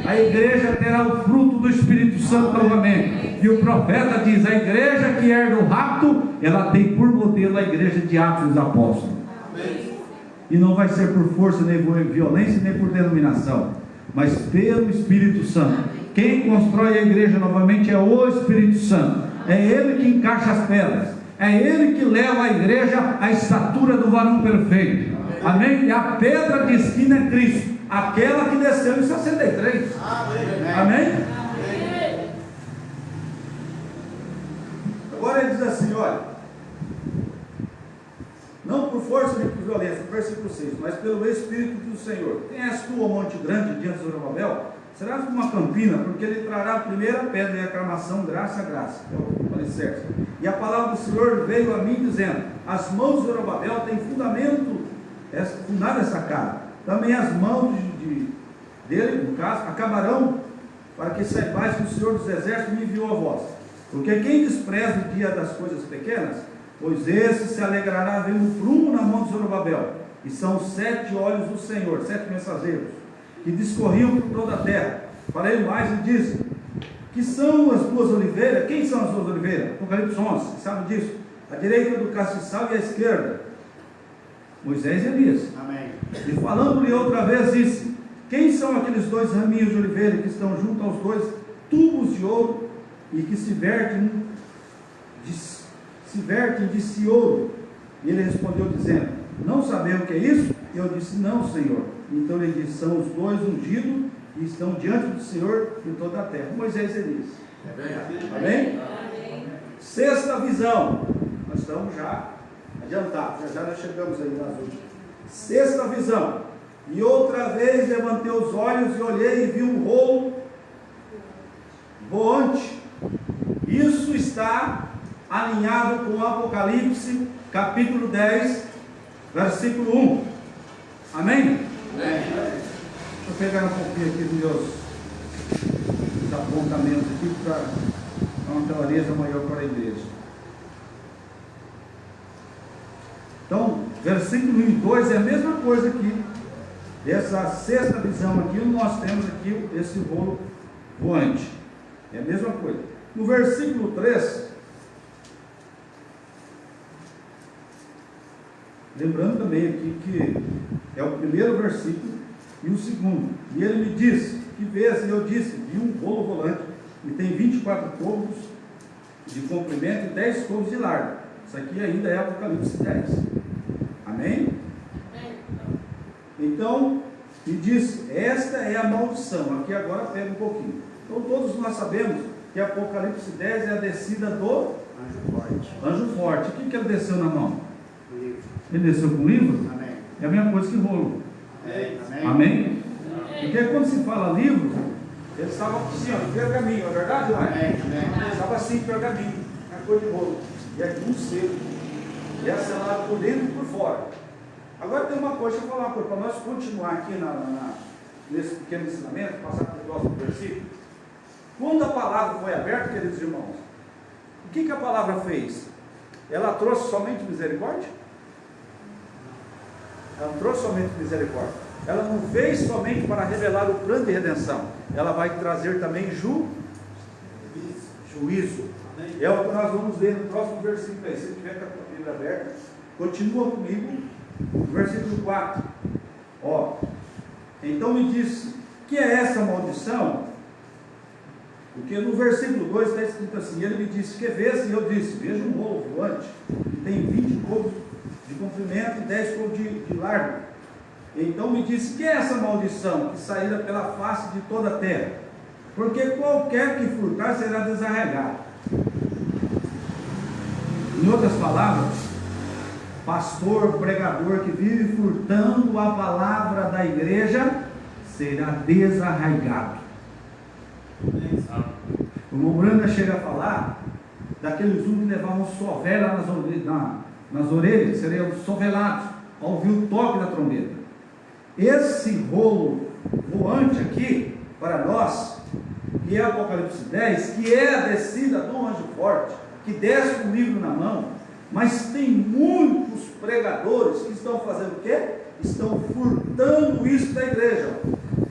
a igreja terá o fruto do Espírito Santo novamente. E o profeta diz, a igreja que herda o rapto, ela tem por modelo a igreja de Atos dos Apóstolos. E não vai ser por força, nem por violência, nem por denominação, mas pelo Espírito Santo. Quem constrói a igreja novamente é o Espírito Santo. É Ele que encaixa as pedras, é Ele que leva a igreja à estatura do varão perfeito. Amém? E a pedra de esquina é Cristo, aquela que desceu em 63. Amém? Agora ele diz assim, olha, não por força nem por violência, versículo 6, mas pelo Espírito do Senhor. Quem és tu, ó monte grande, diante de Zorobabel? Serás como uma campina, porque ele trará a primeira pedra e a aclamação, graça a graça. É o alicerce. E a palavra do Senhor veio a mim dizendo, as mãos de Zorobabel têm fundada essa casa. Também as mãos dele, no caso, acabarão, para que saibais que o Senhor dos Exércitos me enviou a vós. Porque quem despreza o dia das coisas pequenas, pois esse se alegrará vendo prumo na mão de Zorobabel. E são 7 olhos do Senhor, 7 mensageiros, que discorriam por toda a terra. Para ele mais e diz, que são as duas oliveiras? Quem são as duas oliveiras? Apocalipse 11, sabe disso? A direita do castiçal e a esquerda, Moisés e Elias. Amém. E falando-lhe outra vez disse, quem são aqueles 2 raminhos de oliveira que estão junto aos 2 tubos de ouro e que se vertem de ouro? E ele respondeu dizendo, não sabemos o que é isso? E eu disse, não, Senhor. Então ele disse, são os 2 ungidos e estão diante do Senhor em toda a terra. Moisés e Elias. Amém? Sexta visão. Nós estamos já adiantados, já nós chegamos aí nas últimas. Sexta visão. E outra vez levantei os olhos e olhei e vi um rolo voante. Isso está alinhado com Apocalipse capítulo 10, versículo 1. Amém? Deixa eu pegar um pouquinho aqui dos meus apontamentos aqui para dar uma clareza maior para a igreja. Então, versículo 1 e 2 é a mesma coisa aqui. Essa sexta visão aqui, nós temos aqui esse rolo voante. É a mesma coisa. No versículo 3, lembrando também aqui que é o primeiro versículo e o segundo. E ele me disse, que vez eu disse, vi um rolo volante, e tem 24 côvados de comprimento e 10 côvados de largo. Isso aqui ainda é Apocalipse 10. Amém? Então, me disse, esta é a maldição. Aqui agora pega um pouquinho. Então todos nós sabemos que Apocalipse 10 é a descida do anjo forte. O que ele desceu na mão? Ele desceu com o livro? Amém. É a mesma coisa que rolo. Amém. Amém? Porque quando se fala livro, ele estava assim, ó, em pergaminho, é verdade? Não é? Amém. Estava assim, em pergaminho, na cor de rolo. E aqui um selo. E é selado por dentro e por fora. Agora tem uma coisa, deixa eu falar uma coisa, para nós continuar aqui nesse pequeno ensinamento, passar para o próximo versículo. Quando a palavra foi aberta, queridos irmãos, o que a palavra fez? Ela trouxe somente misericórdia? Ela não trouxe somente misericórdia. Ela não veio somente para revelar o plano de redenção. Ela vai trazer também juízo. É o que nós vamos ver no próximo versículo aí. Se tiver com a Bíblia aberta, continua comigo. Versículo 4. Ó, então me disse, que é essa maldição? Porque no versículo 2 está escrito assim, ele me disse, que vês? E eu disse, veja um rolo voante, que tem 20 côvados de comprimento e 10 côvados de largo. Então me disse, que é essa maldição que saíra pela face de toda a terra? Porque qualquer que furtar será desarraigado. Em outras palavras, pastor, pregador que vive furtando a palavra da igreja será desarraigado. O Mouranga chega a falar daqueles que levavam sovela nas orelhas, seriam sovelados ao ouvir o toque da trombeta. Esse rolo voante aqui, para nós, que é Apocalipse 10, que é a descida do anjo forte, que desce com o livro na mão, mas tem muitos pregadores que estão fazendo o quê? Estão furtando isso da igreja,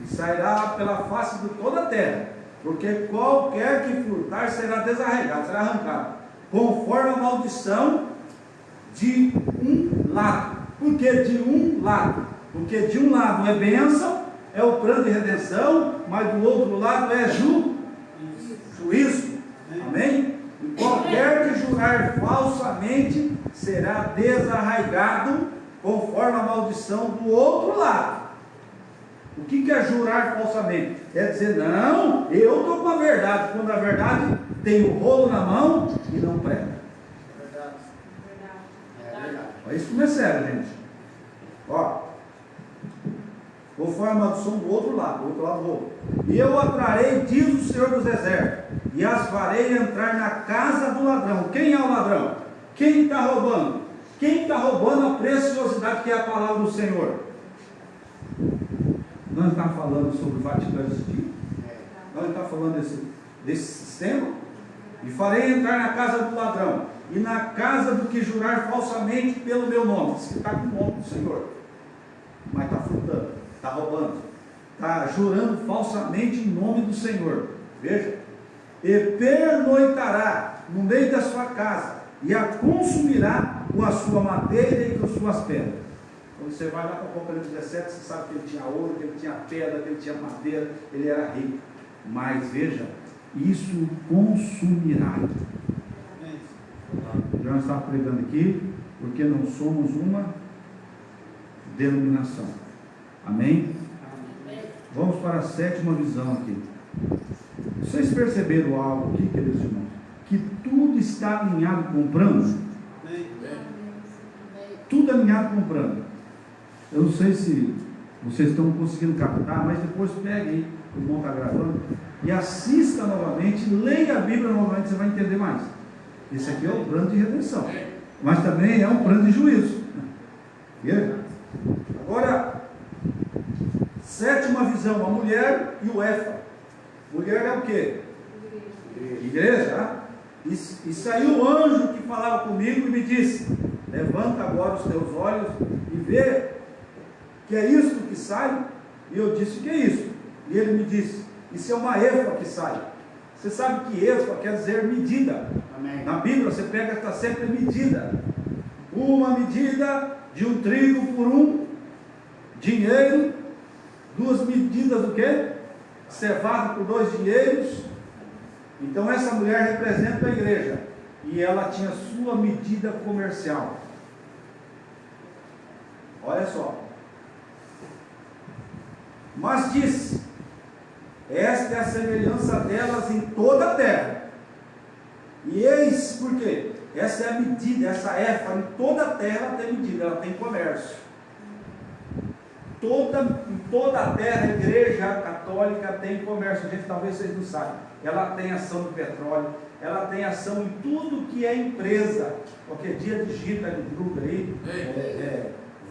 e sairá pela face de toda a terra, porque qualquer que furtar será desarraigado, será arrancado, conforme a maldição de um lado. Por que de um lado? Porque de um lado é bênção, é o plano de redenção, mas do outro lado é juízo. Amém? E qualquer que jurar falsamente será desarraigado, conforme a maldição do outro lado. O que é jurar falsamente? É dizer, não, eu estou com a verdade, quando a verdade tem o rolo na mão e não prega. É verdade. Olha, isso como é sério, gente. Ó, conforme a maldição do outro lado do rolo. E eu atrarei, diz o Senhor dos Exércitos, e as farei entrar na casa do ladrão. Quem é o ladrão? Quem está roubando? Quem está roubando a preciosidade que é a palavra do Senhor? Nós estamos falando sobre o Vaticano esse dia. Nós estamos falando desse sistema. E farei entrar na casa do ladrão, e na casa do que jurar falsamente pelo meu nome. Você está com o nome do Senhor, mas está furtando, está roubando, está jurando falsamente em nome do Senhor. Veja, e pernoitará no meio da sua casa, e a consumirá com a sua madeira e com as suas pedras. Quando você vai lá para o Apocalipse 17, você sabe que ele tinha ouro, que ele tinha pedra, que ele tinha madeira, ele era rico. Mas veja, isso consumirá. Já está pregando aqui, porque não somos uma denominação. Amém? Vamos para a sétima visão aqui. Vocês perceberam algo aqui, queridos irmãos? Que tudo está alinhado com o plano? Tudo alinhado com o plano. Eu não sei se vocês estão conseguindo captar, mas depois pegue aí, o irmão está gravando, e assista novamente, leia a Bíblia novamente, você vai entender mais. Esse aqui é o plano de redenção. mas também é um plano de juízo. Agora, sétima visão, a mulher e o Éfa. Mulher é o quê? Igreja. E saiu o anjo que falava comigo e me disse: levanta agora os teus olhos e vê que é isto que sai. E eu disse: que é isso? E ele me disse: isso é uma Éfa que sai. Você sabe que Éfa quer dizer medida. Amém. Na Bíblia você pega, está sempre medida. Uma medida de um trigo por um dinheiro, duas medidas do quê? Cevada por 2 dinheiros. Então essa mulher representa a igreja, e ela tinha sua medida comercial. Olha só. Mas diz: esta é a semelhança delas em toda a terra. E eis por quê? Essa é a medida, essa Éfa, em toda a terra ela tem medida, ela tem comércio. Em toda a terra a igreja católica tem comércio. Gente, talvez vocês não saibam. Ela tem ação no petróleo, ela tem ação em tudo que é empresa. Qualquer dia digita no Google aí,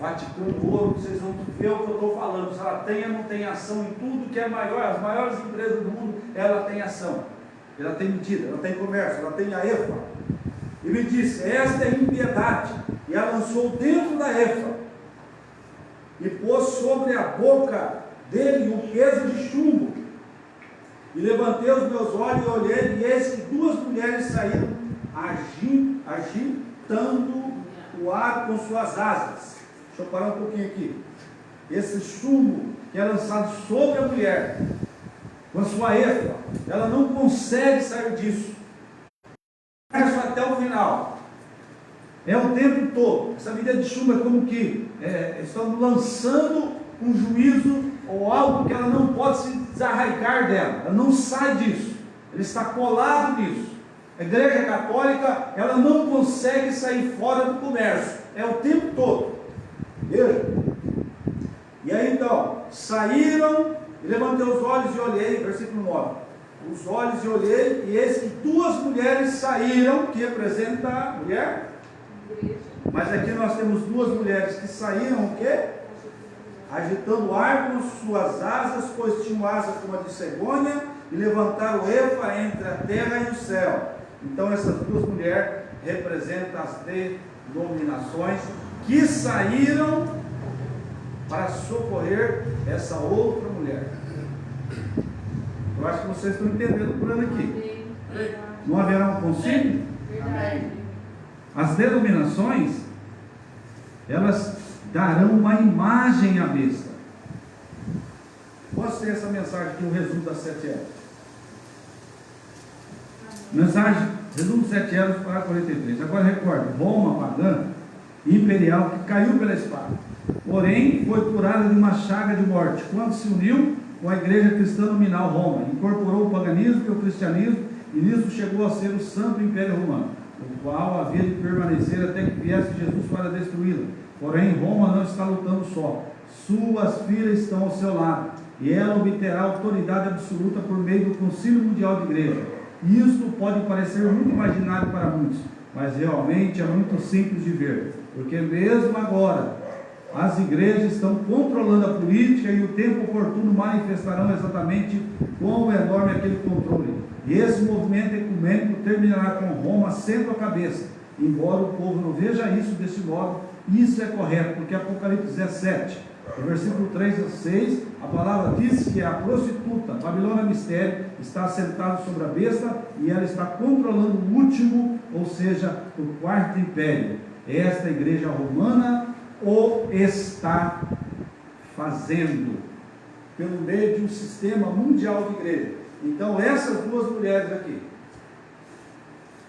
Vaticano Ouro, vocês vão ver o que eu estou falando. Se ela tem ou não tem ação em tudo que é maior, as maiores empresas do mundo, ela tem ação. Ela tem medida, ela tem comércio, ela tem a Éfa. E me disse: esta é impiedade. E a lançou dentro da Éfa, e pôs sobre a boca dele um peso de chumbo. E levantei os meus olhos e olhei, e eis que 2 mulheres saíram agitando o ar com suas asas. Deixa eu parar um pouquinho aqui. Esse chumbo que é lançado sobre a mulher, com a sua Éfa, ela não consegue sair disso. Até o final. É o tempo todo. Essa medida de chumbo é como que estão lançando um juízo ou algo que ela não pode se desarraigar dela. Ela não sai disso. Ela está colado nisso. A igreja católica, ela não consegue sair fora do comércio. É o tempo todo. Veja. E aí então, saíram, e levantei os olhos e olhei, versículo 9. Os olhos e olhei, e eis que 2 mulheres saíram, que representa a mulher. Mas aqui nós temos 2 mulheres que saíram o quê? Agitando o ar com suas asas, pois tinham asas como a de cegonha, e levantaram o Éfa entre a terra e o céu. Então essas 2 mulheres representam as denominações que saíram para socorrer essa outra mulher. Eu acho que vocês estão entendendo o plano aqui. Não haverá um concílio? Amém. As denominações, elas darão uma imagem à besta. Posso ter essa mensagem aqui, um resumo das 7 eras. Mensagem, resumo 7 eras para 43. Agora recorde, Roma pagã e imperial, que caiu pela espada, porém foi curada de uma chaga de morte, quando se uniu com a igreja cristã nominal Roma, incorporou o paganismo e o cristianismo, e nisso chegou a ser o Santo Império Romano, o qual havia de permanecer até que viesse Jesus para destruí-la. Porém, Roma não está lutando só, suas filhas estão ao seu lado, e ela obterá autoridade absoluta por meio do Concílio Mundial de Igreja. Isto pode parecer muito imaginário para muitos, mas realmente é muito simples de ver, porque mesmo agora as igrejas estão controlando a política, e o tempo oportuno manifestarão exatamente quão enorme é aquele controle. E esse movimento ecumênico terminará com Roma sendo a cabeça, embora o povo não veja isso desse modo. Isso é correto, porque Apocalipse 17, no versículo 3 a 6, a palavra diz que a prostituta, Babilônia Mistério, está assentada sobre a besta, e ela está controlando o último, ou seja, o 4º império. Esta igreja romana o está fazendo pelo meio de um sistema mundial de igreja. Então essas 2 mulheres aqui,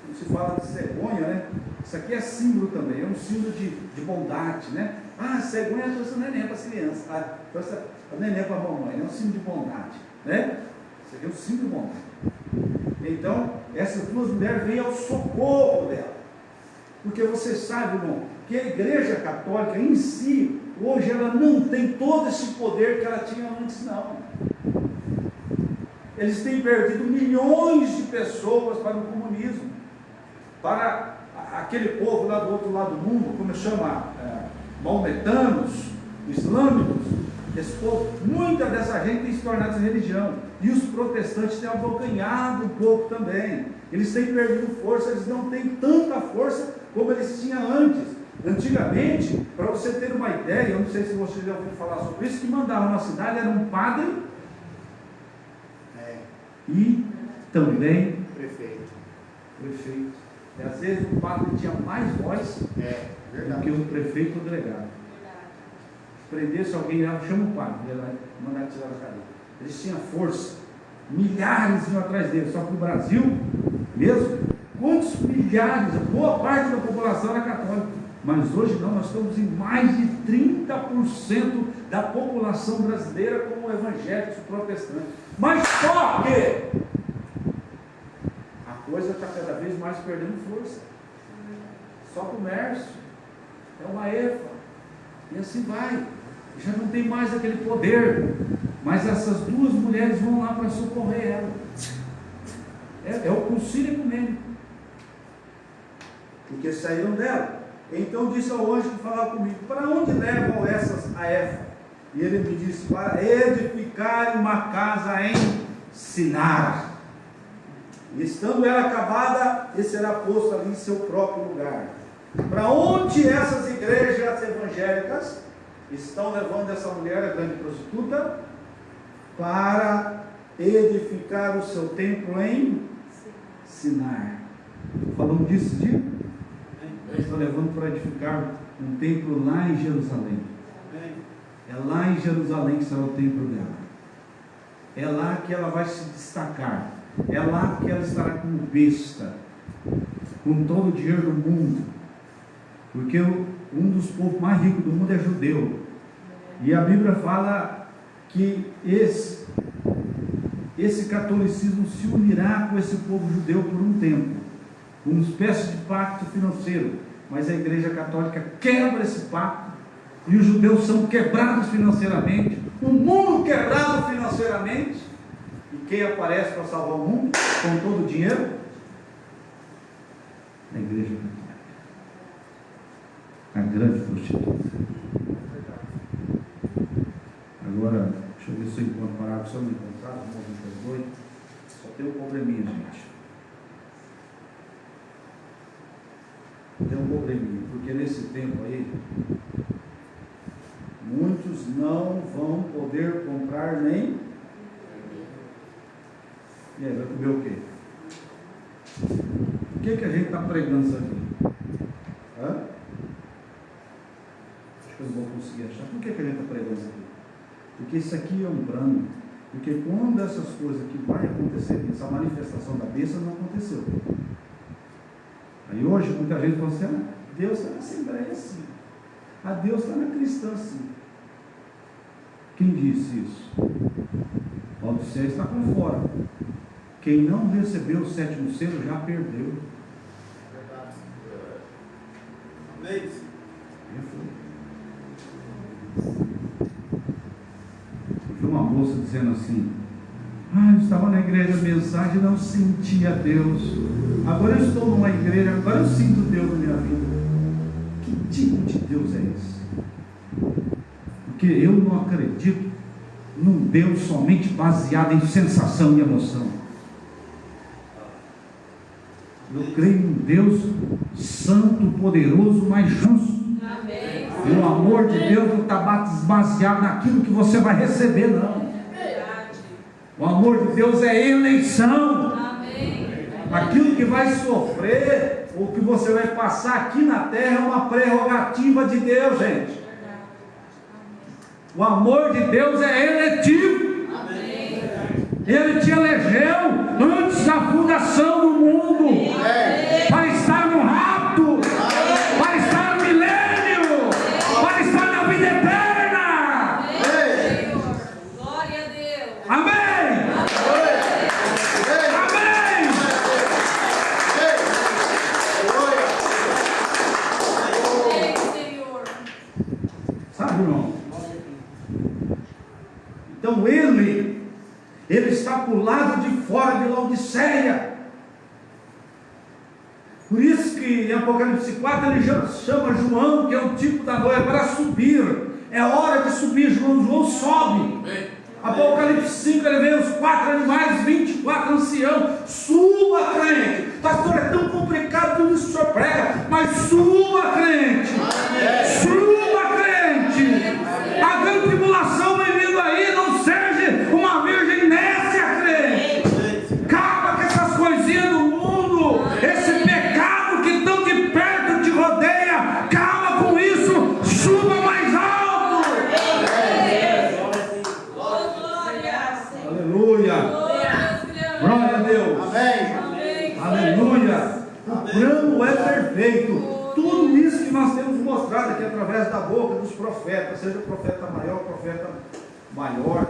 quando se fala de cegonha, né? Isso aqui é símbolo também, é um símbolo de bondade, né? Ah, cegonha trouxe o neném para as crianças, trouxe o neném para a mamãe, é um símbolo de bondade, né? Isso aqui é um símbolo de bondade. Então essas 2 mulheres vêm ao socorro dela, porque você sabe, irmão, que a igreja católica em si, hoje ela não tem todo esse poder que ela tinha antes, não. Eles têm perdido milhões de pessoas para o comunismo, para aquele povo lá do outro lado do mundo, como chama, maometanos, islâmicos, esse povo, muita dessa gente tem se tornado essa religião, e os protestantes têm abocanhado um pouco também, eles têm perdido força, eles não têm tanta força como eles tinham antes. Antigamente, para você ter uma ideia, eu não sei se você já ouviu falar sobre isso, que mandava uma cidade, era um padre e também prefeito. E às vezes o padre tinha mais voz do que o prefeito ou o delegado. Se prendesse alguém, chama o padre, ele vai mandar tirar da cadeia. Eles tinham força, milhares iam atrás deles, só que no Brasil mesmo, quantos milhares, boa parte da população era católica. Mas hoje não, nós estamos em mais de 30% da população brasileira como evangélicos protestantes. Mas só que a coisa está cada vez mais perdendo força. Só comércio, é uma EFA, e assim vai. Já não tem mais aquele poder. Mas essas duas mulheres vão lá para socorrer ela. É o concílio ecumênico. Porque saíram dela. Então disse ao anjo que falava comigo: para onde levam essas a EFA? E ele me disse: para edificar uma casa em Sinar. E estando ela acabada, ele será posto ali em seu próprio lugar. Para onde essas igrejas evangélicas estão levando essa mulher, a grande prostituta? Para edificar o seu templo em Sinar. Falamos disso, dia? Está levando para edificar um templo lá em Jerusalém. É lá em Jerusalém que será o templo dela. É lá que ela vai se destacar. É lá que ela estará como besta, com todo o dinheiro do mundo. Porque um dos povos mais ricos do mundo é judeu. E a Bíblia fala que esse catolicismo se unirá com esse povo judeu por um tempo, uma espécie de pacto financeiro. Mas a Igreja Católica quebra esse pacto, e os judeus são quebrados financeiramente, o mundo quebrado financeiramente, e quem aparece para salvar o mundo com todo o dinheiro? A Igreja Católica, a grande prostituta. Agora, deixa eu ver se eu encontro parágrafo, se eu não encontrar, não vou. Só tem um probleminha, gente. Tem um probleminha, porque nesse tempo aí, muitos não vão poder comprar nem. E aí, vai comer o quê? O que a gente está pregando isso aqui? Acho que eu não vou conseguir achar. Por que a gente está pregando isso aqui? Porque isso aqui é um plano. Porque quando essas coisas que vai acontecer, essa manifestação da bênção não aconteceu. Aí hoje muita gente fala assim: Deus está na Assembleia assim, Deus está na cristã assim. Quem disse isso? O do céu está por fora. Quem não recebeu o sétimo selo já perdeu. Amém? Eu vi uma moça dizendo assim: eu estava na igreja, a mensagem, não sentia Deus. Agora eu estou numa igreja, agora eu sinto Deus na minha vida. Que tipo de Deus é esse? Porque eu não acredito num Deus somente baseado em sensação e emoção. Eu creio em Deus santo, poderoso, mas justo. Amém. E o amor de Deus não está baseado naquilo que você vai receber, não. O amor de Deus é eleição. Amém. Aquilo que vai sofrer, ou que você vai passar aqui na terra, é uma prerrogativa de Deus, gente. O amor de Deus é eletivo. Amém. Ele te elegeu antes da fundação do mundo. Amém. Para estar no rapto. Amém. Para estar no milênio. Amém. Para estar na vida eterna. Amém. Glória a Deus. Amém. Então ele está para o lado de fora de Laodiceia. Por isso que que em Apocalipse 4 ele já chama João, que é o tipo da noiva, para subir. É hora de subir. João sobe. Apocalipse 5 ele vê os 4 animais, 24 anciãos. Suba, crente. Pastor, é tão complicado tudo isso que o senhor prega, mas suba, crente. Suba, crente. A grande tribulação vem vindo aí. Não seja uma virgem nécia, crente. Acaba com essas coisinhas do mundo. Esse pecado que tão de perto te rodeia. Acaba com isso. Suba mais alto. Aleluia. Glória a Deus. Amém. Aleluia. O plano é perfeito. Tudo isso que nós temos mostrado aqui através da boca dos profetas, seja o profeta maior, o profeta maior,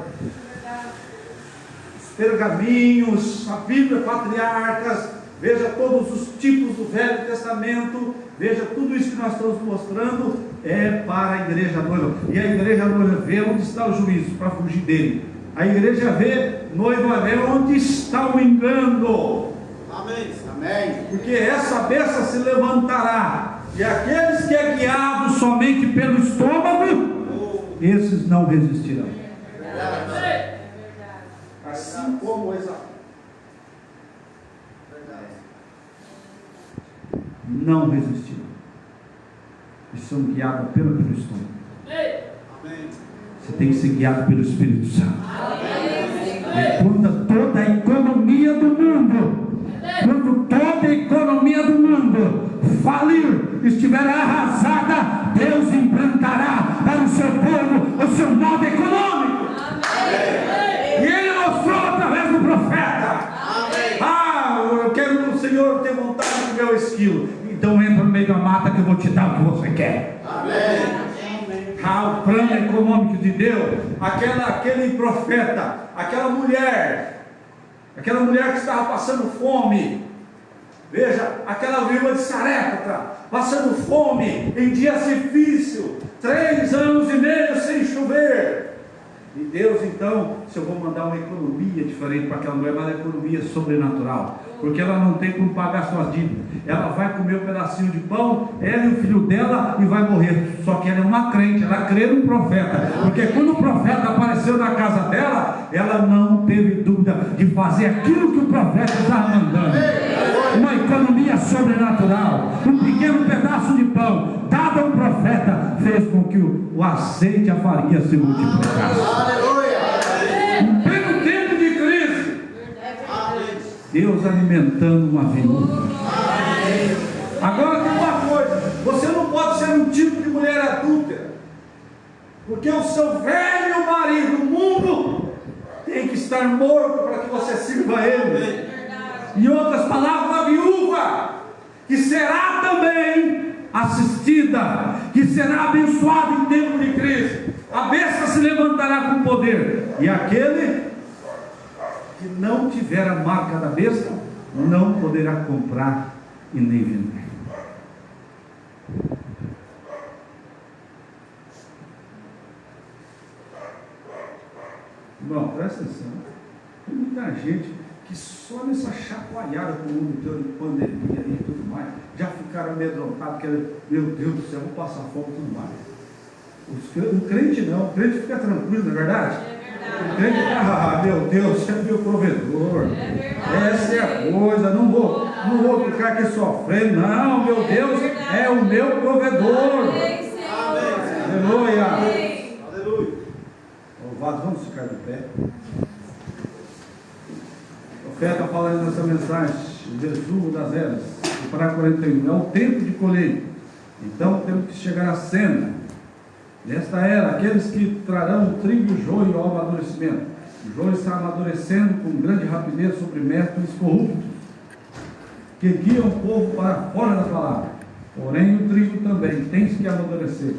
os pergaminhos, a Bíblia, patriarcas, veja todos os tipos do Velho Testamento, veja tudo isso que nós estamos mostrando é para a igreja noiva. E a igreja noiva vê onde está o juízo para fugir dele. A igreja vê, noiva vê onde está o engano. Amém. Amém. Porque essa besta se levantará. E aqueles que é guiado somente pelo estômago, esses não resistirão. Assim como Esaú. Não resistirão. E são guiados apenas pelo estômago. Você tem que ser guiado pelo Espírito Santo. E quando toda a economia do mundo, quando toda a economia do mundo falir, estiver arrasada, Deus implantará para o seu povo o seu modo econômico. Amém. E ele mostrou através do profeta. Amém. Ah, eu quero o Senhor ter vontade do meu esquilo. Então entra no meio da mata que eu vou te dar o que você quer. Amém. Ah, o plano econômico de Deus, aquele profeta, aquela mulher que estava passando fome, veja, aquela viúva de Sarepta, passando fome, em dias difíceis, 3 anos e meio sem chover, e Deus então, se eu vou mandar uma economia diferente para aquela mulher, mas uma economia sobrenatural, porque ela não tem como pagar suas dívidas, ela vai comer um pedacinho de pão, ela e o filho dela, e vai morrer. Só que ela é uma crente, ela crê no profeta, porque quando o profeta apareceu na casa dela, ela não teve dúvida de fazer aquilo que o profeta estava mandando. Uma economia sobrenatural, um pequeno pedaço de pão dado ao profeta fez com que o azeite e a farinha se multiplicassem. Em pleno tempo de crise, Deus alimentando uma viúva. Agora tem uma coisa: você não pode ser um tipo de mulher adúltera, porque o seu velho marido, o mundo, tem que estar morto para que você sirva a ele. Em outras palavras, uma viúva que será também assistida, que será abençoada em tempo de crise. A besta se levantará com poder, e aquele que não tiver a marca da besta não poderá comprar e nem vender. Bom, presta atenção. Tem muita gente que só nessa chacoalhada com o mundo todo de pandemia e tudo mais, já ficaram amedrontados, que meu Deus do céu, vou passar fome e tudo mais. O crente não, o crente fica tranquilo, não é verdade? O crente, meu Deus, você é meu provedor. Essa é a coisa, não vou ficar aqui sofrendo, não, meu Deus é o meu provedor. Aleluia. Aleluia. Louvado, vamos ficar de pé. O profeta fala nessa mensagem, resumo das eras, para 41, é o tempo de colheita. Então temos que chegar à cena. Nesta era, aqueles que trarão o trigo e o joio ao amadurecimento. O joio está amadurecendo com grande rapidez sobre métodos corruptos, que guiam o povo para fora da palavra. Porém o trigo também tem que amadurecer.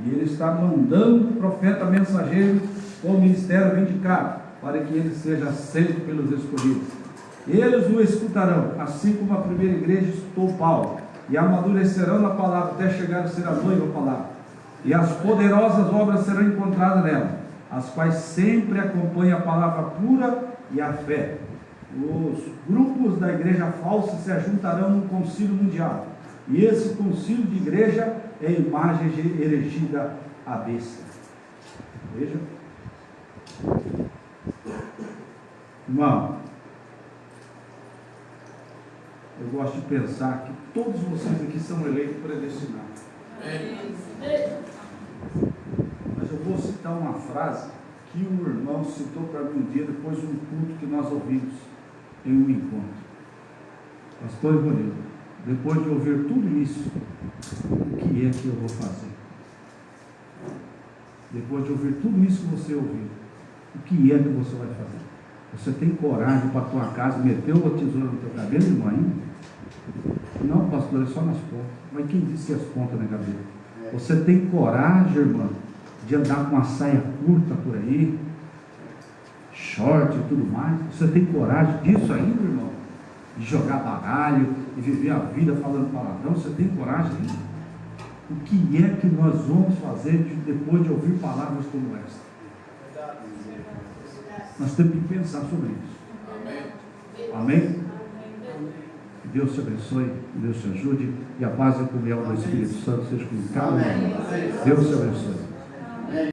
E ele está mandando o profeta mensageiro com o ministério vindicado, para que ele seja aceito pelos escolhidos. Eles o escutarão, assim como a primeira igreja escutou Paulo, e amadurecerão na palavra até chegar a ser a noiva da palavra. E as poderosas obras serão encontradas nela, as quais sempre acompanham a palavra pura e a fé. Os grupos da igreja falsa se ajuntarão no concílio mundial, E esse concílio de igreja é a imagem erigida à besta. Veja. Irmão, eu gosto de pensar que todos vocês aqui são eleitos predestinados. Mas eu vou citar uma frase que um irmão citou para mim um dia, depois de um culto que nós ouvimos em um encontro. Pastor Ivanildo, depois de ouvir tudo isso, o que é que eu vou fazer? Depois de ouvir tudo isso que você ouviu, o que é que você vai fazer? Você tem coragem para a tua casa, meter uma tesoura no teu cabelo, irmão, ainda? Não, pastor, é só nas pontas. Mas quem disse que as pontas na cabelo? Você tem coragem, irmão, de andar com uma saia curta por aí, short e tudo mais? Você tem coragem disso ainda, irmão? De jogar baralho e viver a vida falando palavrão? Você tem coragem ainda? O que é que nós vamos fazer depois de ouvir palavras como esta? Nós temos que pensar sobre isso. Amém? Que Deus te abençoe, que Deus te ajude, e a paz e a comunhão do Espírito Santo seja com cada um. Deus te abençoe.